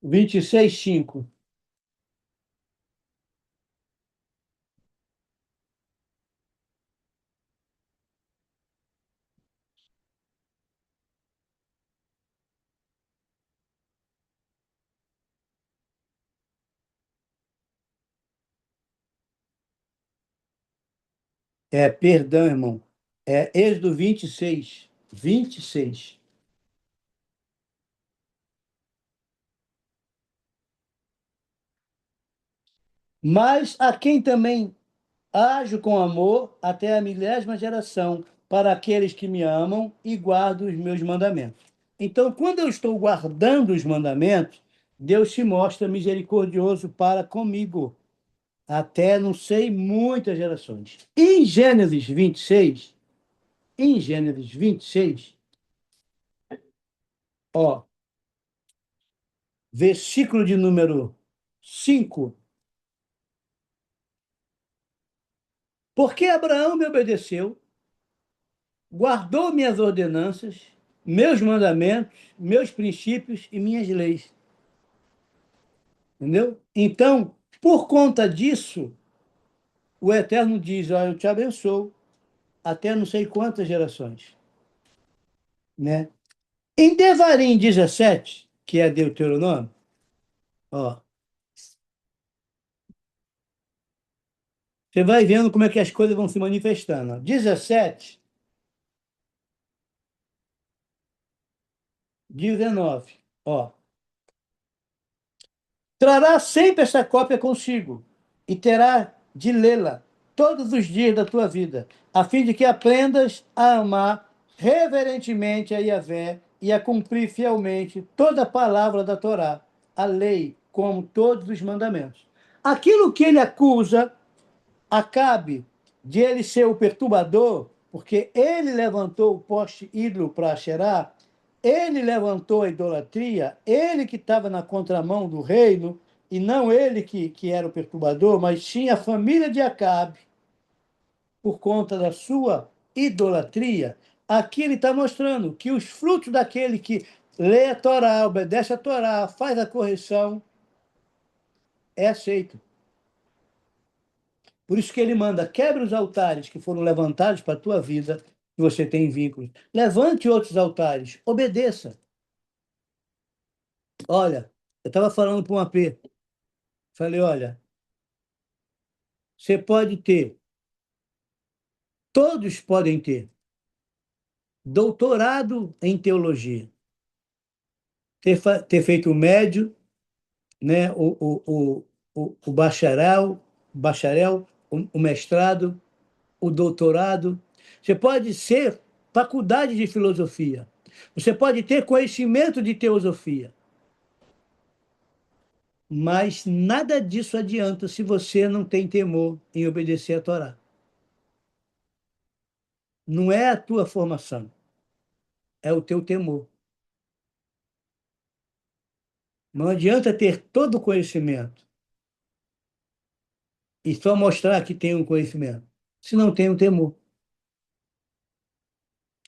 26, 5. Perdão, irmão. Êxodo 26. 26. Mas a quem também ajo com amor até a 1000ª geração, para aqueles que me amam e guardam os meus mandamentos. Então, quando eu estou guardando os mandamentos, Deus se mostra misericordioso para comigo, até, não sei, muitas gerações. Em Gênesis 26, ó, versículo de número 5. Porque Abraão me obedeceu, guardou minhas ordenanças, meus mandamentos, meus princípios e minhas leis. Entendeu? Então, por conta disso, o Eterno diz: ó, eu te abençoo até não sei quantas gerações. Né? Em Devarim 17, que é Deuteronômio, ó, você vai vendo como é que as coisas vão se manifestando. Ó. 17, 19. Ó. Trará sempre esta cópia consigo, e terá de lê-la todos os dias da tua vida, a fim de que aprendas a amar reverentemente a Yahvé e a cumprir fielmente toda a palavra da Torá, a lei, como todos os mandamentos. Aquilo que ele acusa Acabe de ele ser o perturbador, porque ele levantou o poste ídolo para Asherá, ele levantou a idolatria, ele que estava na contramão do reino, e não ele que era o perturbador, mas sim a família de Acabe, por conta da sua idolatria. Aqui ele está mostrando que os frutos daquele que lê a Torá, obedece a Torá, faz a correção, é aceito. Por isso que ele manda, quebre os altares que foram levantados para a tua vida, que você tem vínculos. Levante outros altares, obedeça. Olha, eu estava falando para um AP, falei, olha, você pode ter, todos podem ter, doutorado em teologia, ter feito o médio, né, o bacharel, o mestrado, o doutorado. Você pode ser faculdade de filosofia. Você pode ter conhecimento de teosofia. Mas nada disso adianta se você não tem temor em obedecer a Torá. Não é a tua formação, é o teu temor. Não adianta ter todo o conhecimento e só mostrar que tem um conhecimento, se não tem um temor.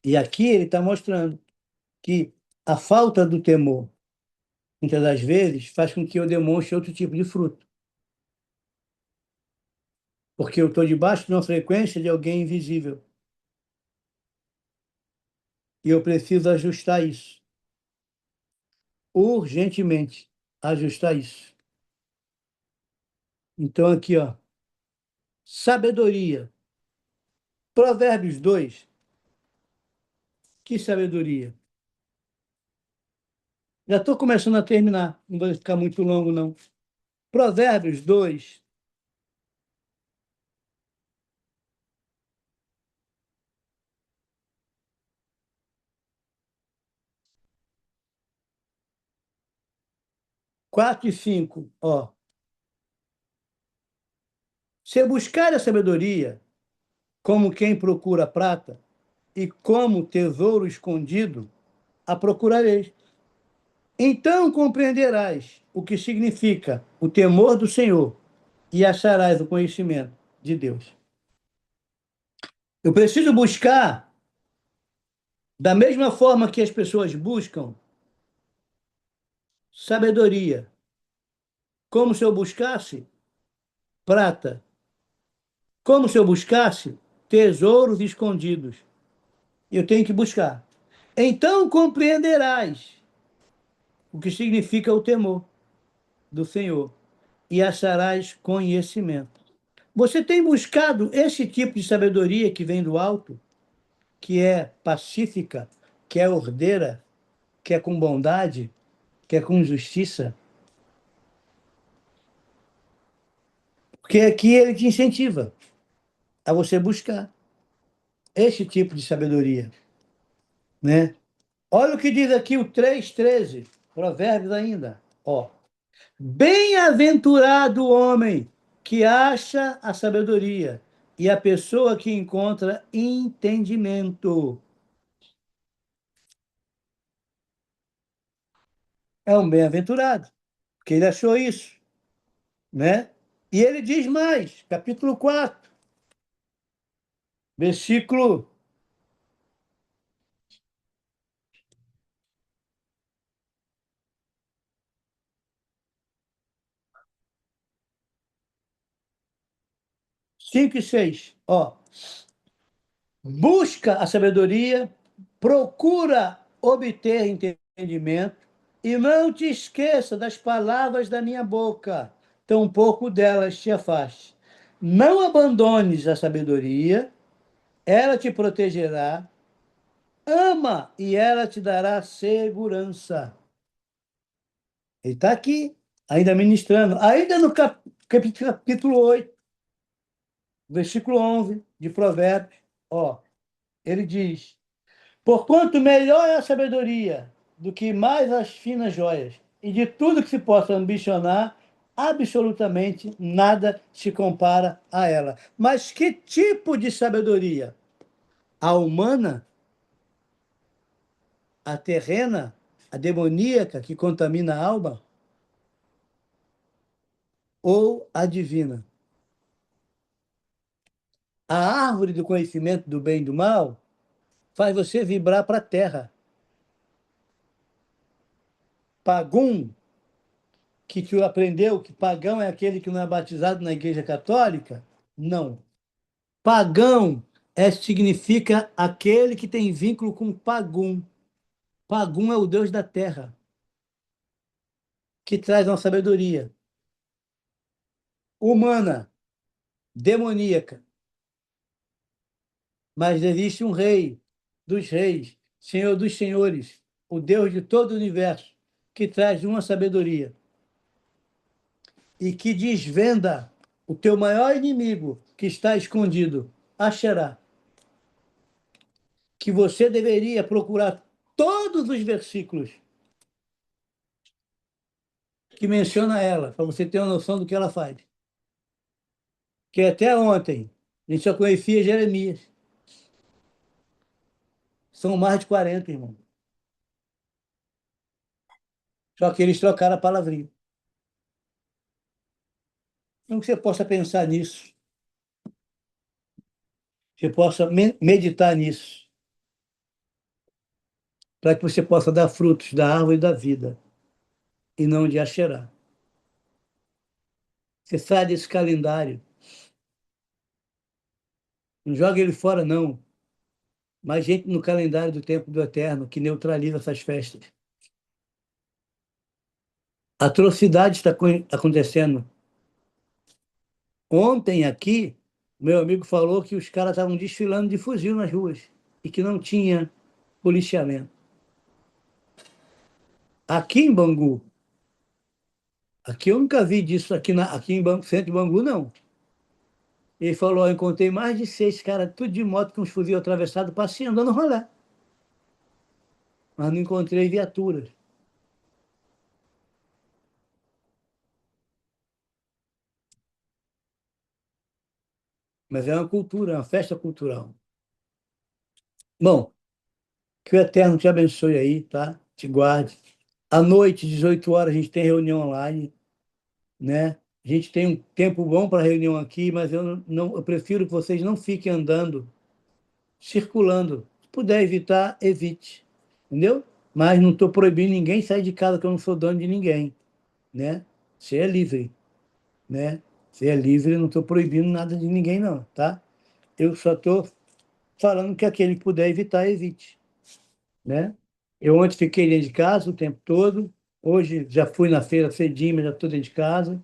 E aqui ele está mostrando que a falta do temor, muitas das vezes, faz com que eu demonstre outro tipo de fruto. Porque eu estou debaixo de uma frequência de alguém invisível. E eu preciso ajustar isso. Urgentemente, ajustar isso. Então, aqui, ó. Sabedoria. Provérbios 2. Que sabedoria. Já estou começando a terminar. Não vai ficar muito longo, não. Provérbios 2. 4 e 5. Ó. Se buscar a sabedoria, como quem procura prata, e como tesouro escondido, a procurareis. Então compreenderás o que significa o temor do Senhor e acharás o conhecimento de Deus. Eu preciso buscar da mesma forma que as pessoas buscam sabedoria, como se eu buscasse prata, como se eu buscasse tesouros escondidos. Eu tenho que buscar. Então compreenderás o que significa o temor do Senhor e acharás conhecimento. Você tem buscado esse tipo de sabedoria que vem do alto, que é pacífica, que é ordeira, que é com bondade, que é com justiça? Porque aqui ele te incentiva a você buscar esse tipo de sabedoria, né? Olha o que diz aqui o 3:13, Provérbios ainda. Ó, bem-aventurado o homem que acha a sabedoria e a pessoa que encontra entendimento. É um bem-aventurado, porque ele achou isso, né? E ele diz mais, capítulo 4, versículo 5 e 6. Ó, busca a sabedoria, procura obter entendimento e não te esqueça das palavras da minha boca, tampouco delas te afaste. Não abandones a sabedoria, ela te protegerá. Ama e ela te dará segurança. Ele está aqui, ainda ministrando, ainda no capítulo 8, versículo 11 de Provérbios. Ó, ele diz: porquanto melhor é a sabedoria do que mais as finas joias, e de tudo que se possa ambicionar, absolutamente nada se compara a ela. Mas que tipo de sabedoria? A humana, a terrena, a demoníaca que contamina a alma, ou a divina? A árvore do conhecimento do bem e do mal faz você vibrar para a terra. Pagum, que tu aprendeu que pagão é aquele que não é batizado na igreja católica? Não. Pagão significa aquele que tem vínculo com Pagum. Pagum é o deus da terra, que traz uma sabedoria humana, demoníaca. Mas existe um rei dos reis, senhor dos senhores, o Deus de todo o universo, que traz uma sabedoria e que desvenda o teu maior inimigo que está escondido, Asherá, que você deveria procurar todos os versículos que menciona ela, para você ter uma noção do que ela faz. Que até ontem a gente só conhecia Jeremias. São mais de 40, irmão. Só que eles trocaram a palavrinha. Então que você possa pensar nisso, você possa meditar nisso, para que você possa dar frutos da árvore da vida e não de Asherá. Você sai desse calendário. Não joga ele fora, não. Mais gente no calendário do tempo do eterno que neutraliza essas festas. Atrocidade está acontecendo. Ontem aqui, meu amigo falou que os caras estavam desfilando de fuzil nas ruas e que não tinha policiamento. Aqui em Bangu, aqui eu nunca vi disso aqui em centro de Bangu, não. Ele falou, eu encontrei mais de 6 caras, tudo de moto com os fuzil atravessados, passeando no rolê. Mas não encontrei viaturas. Mas é uma cultura, é uma festa cultural. Bom, que o Eterno te abençoe aí, tá? Te guarde. À noite, 18 horas, a gente tem reunião online, né? A gente tem um tempo bom para reunião aqui, mas eu prefiro que vocês não fiquem andando, circulando. Se puder evitar, evite, entendeu? Mas não estou proibindo ninguém sair de casa, que eu não sou dono de ninguém, né? Você é livre, né? Você é livre, eu não estou proibindo nada de ninguém, não, tá? Eu só estou falando que aquele que puder evitar, evite, né? Eu ontem fiquei dentro de casa o tempo todo, hoje já fui na feira cedinho, mas já estou dentro de casa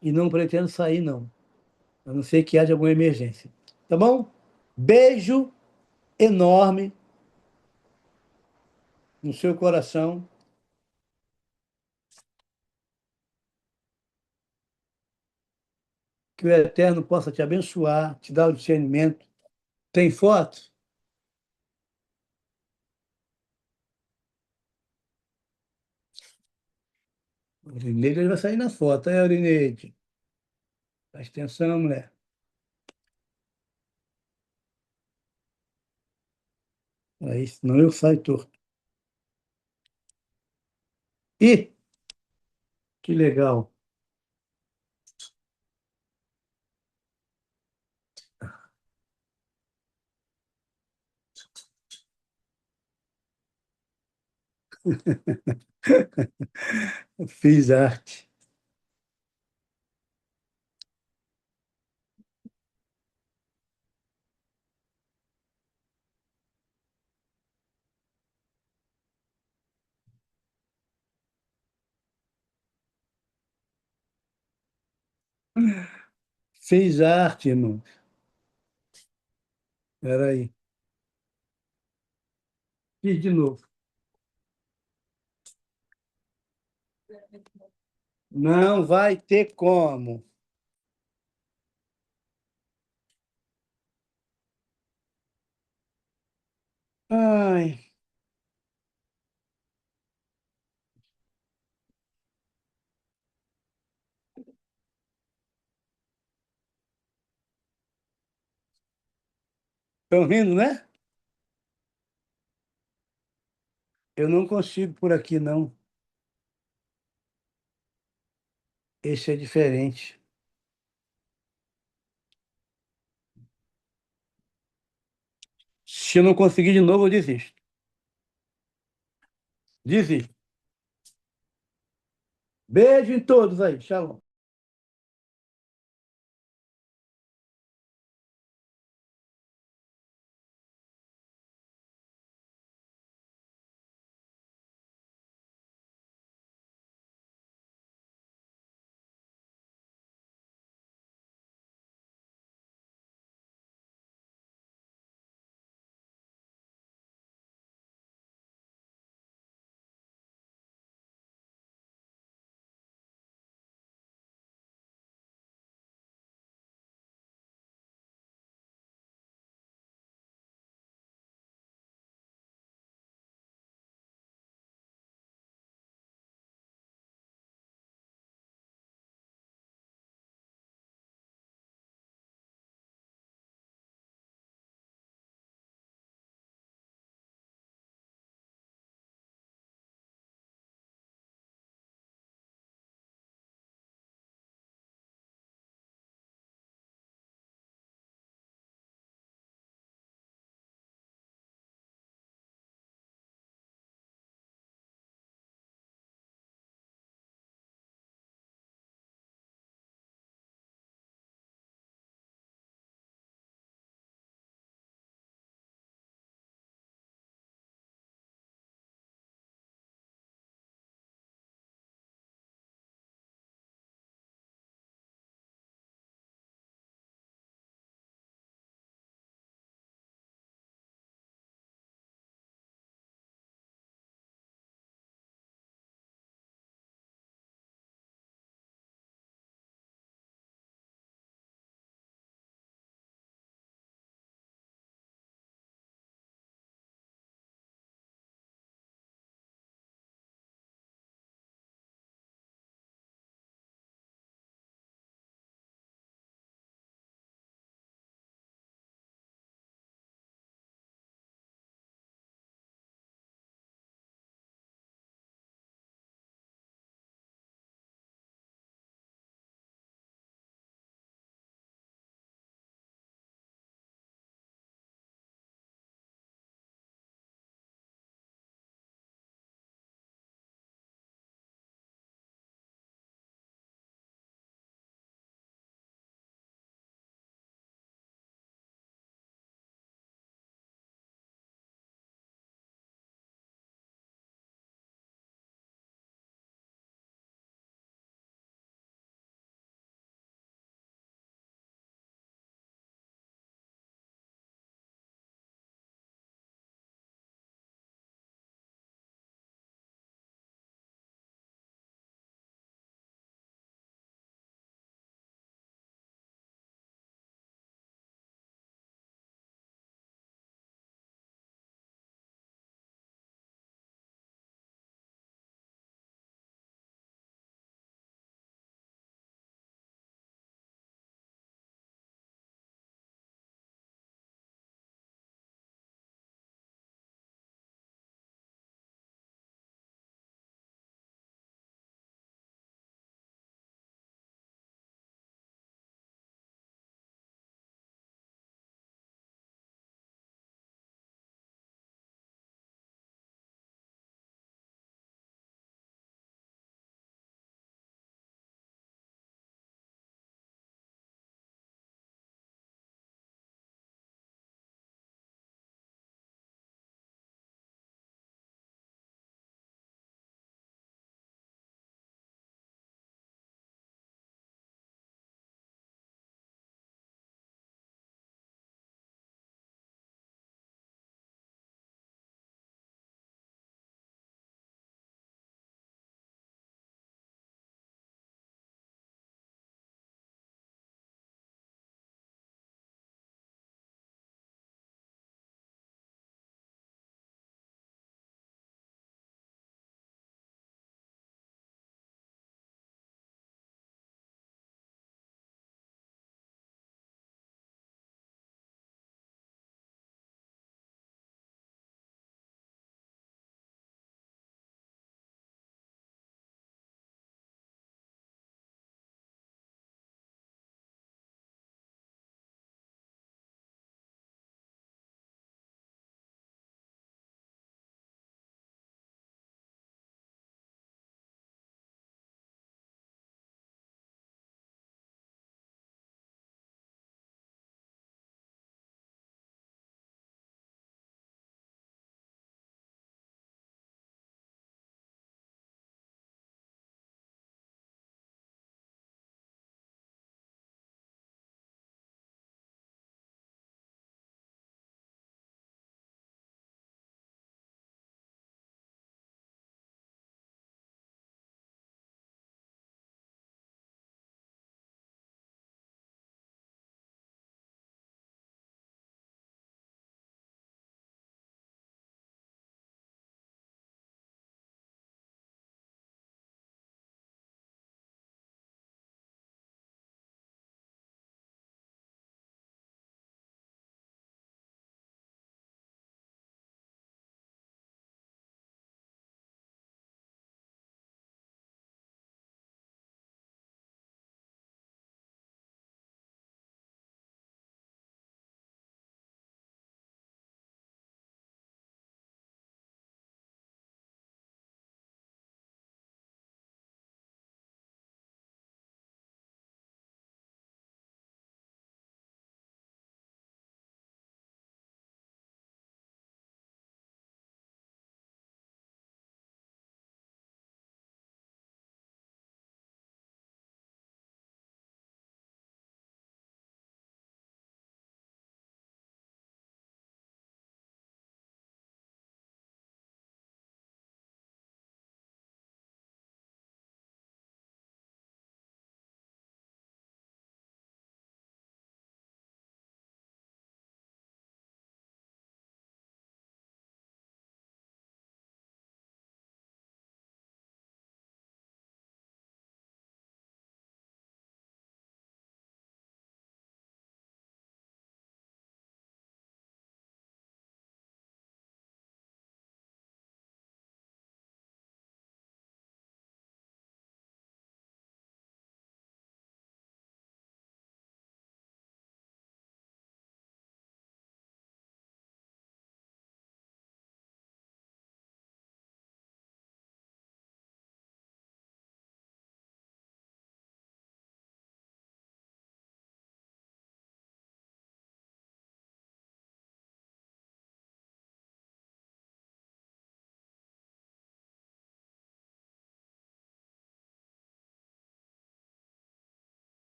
e não pretendo sair, não. a não ser que haja alguma emergência. Tá bom? Beijo enorme no seu coração. Que o Eterno possa te abençoar, te dar o discernimento. Tem foto? O Aurineide ele vai sair na foto, é, Aurineide? Presta atenção, mulher. Aí, senão eu saio torto. Ih, que legal. Fiz arte. Fiz arte, irmão. Espera aí. Fiz de novo. Não vai ter como. Ai, estão rindo, né? Eu não consigo por aqui, não. Esse é diferente. Se eu não conseguir de novo, eu desisto. Desisto. Beijo em todos aí. Shalom.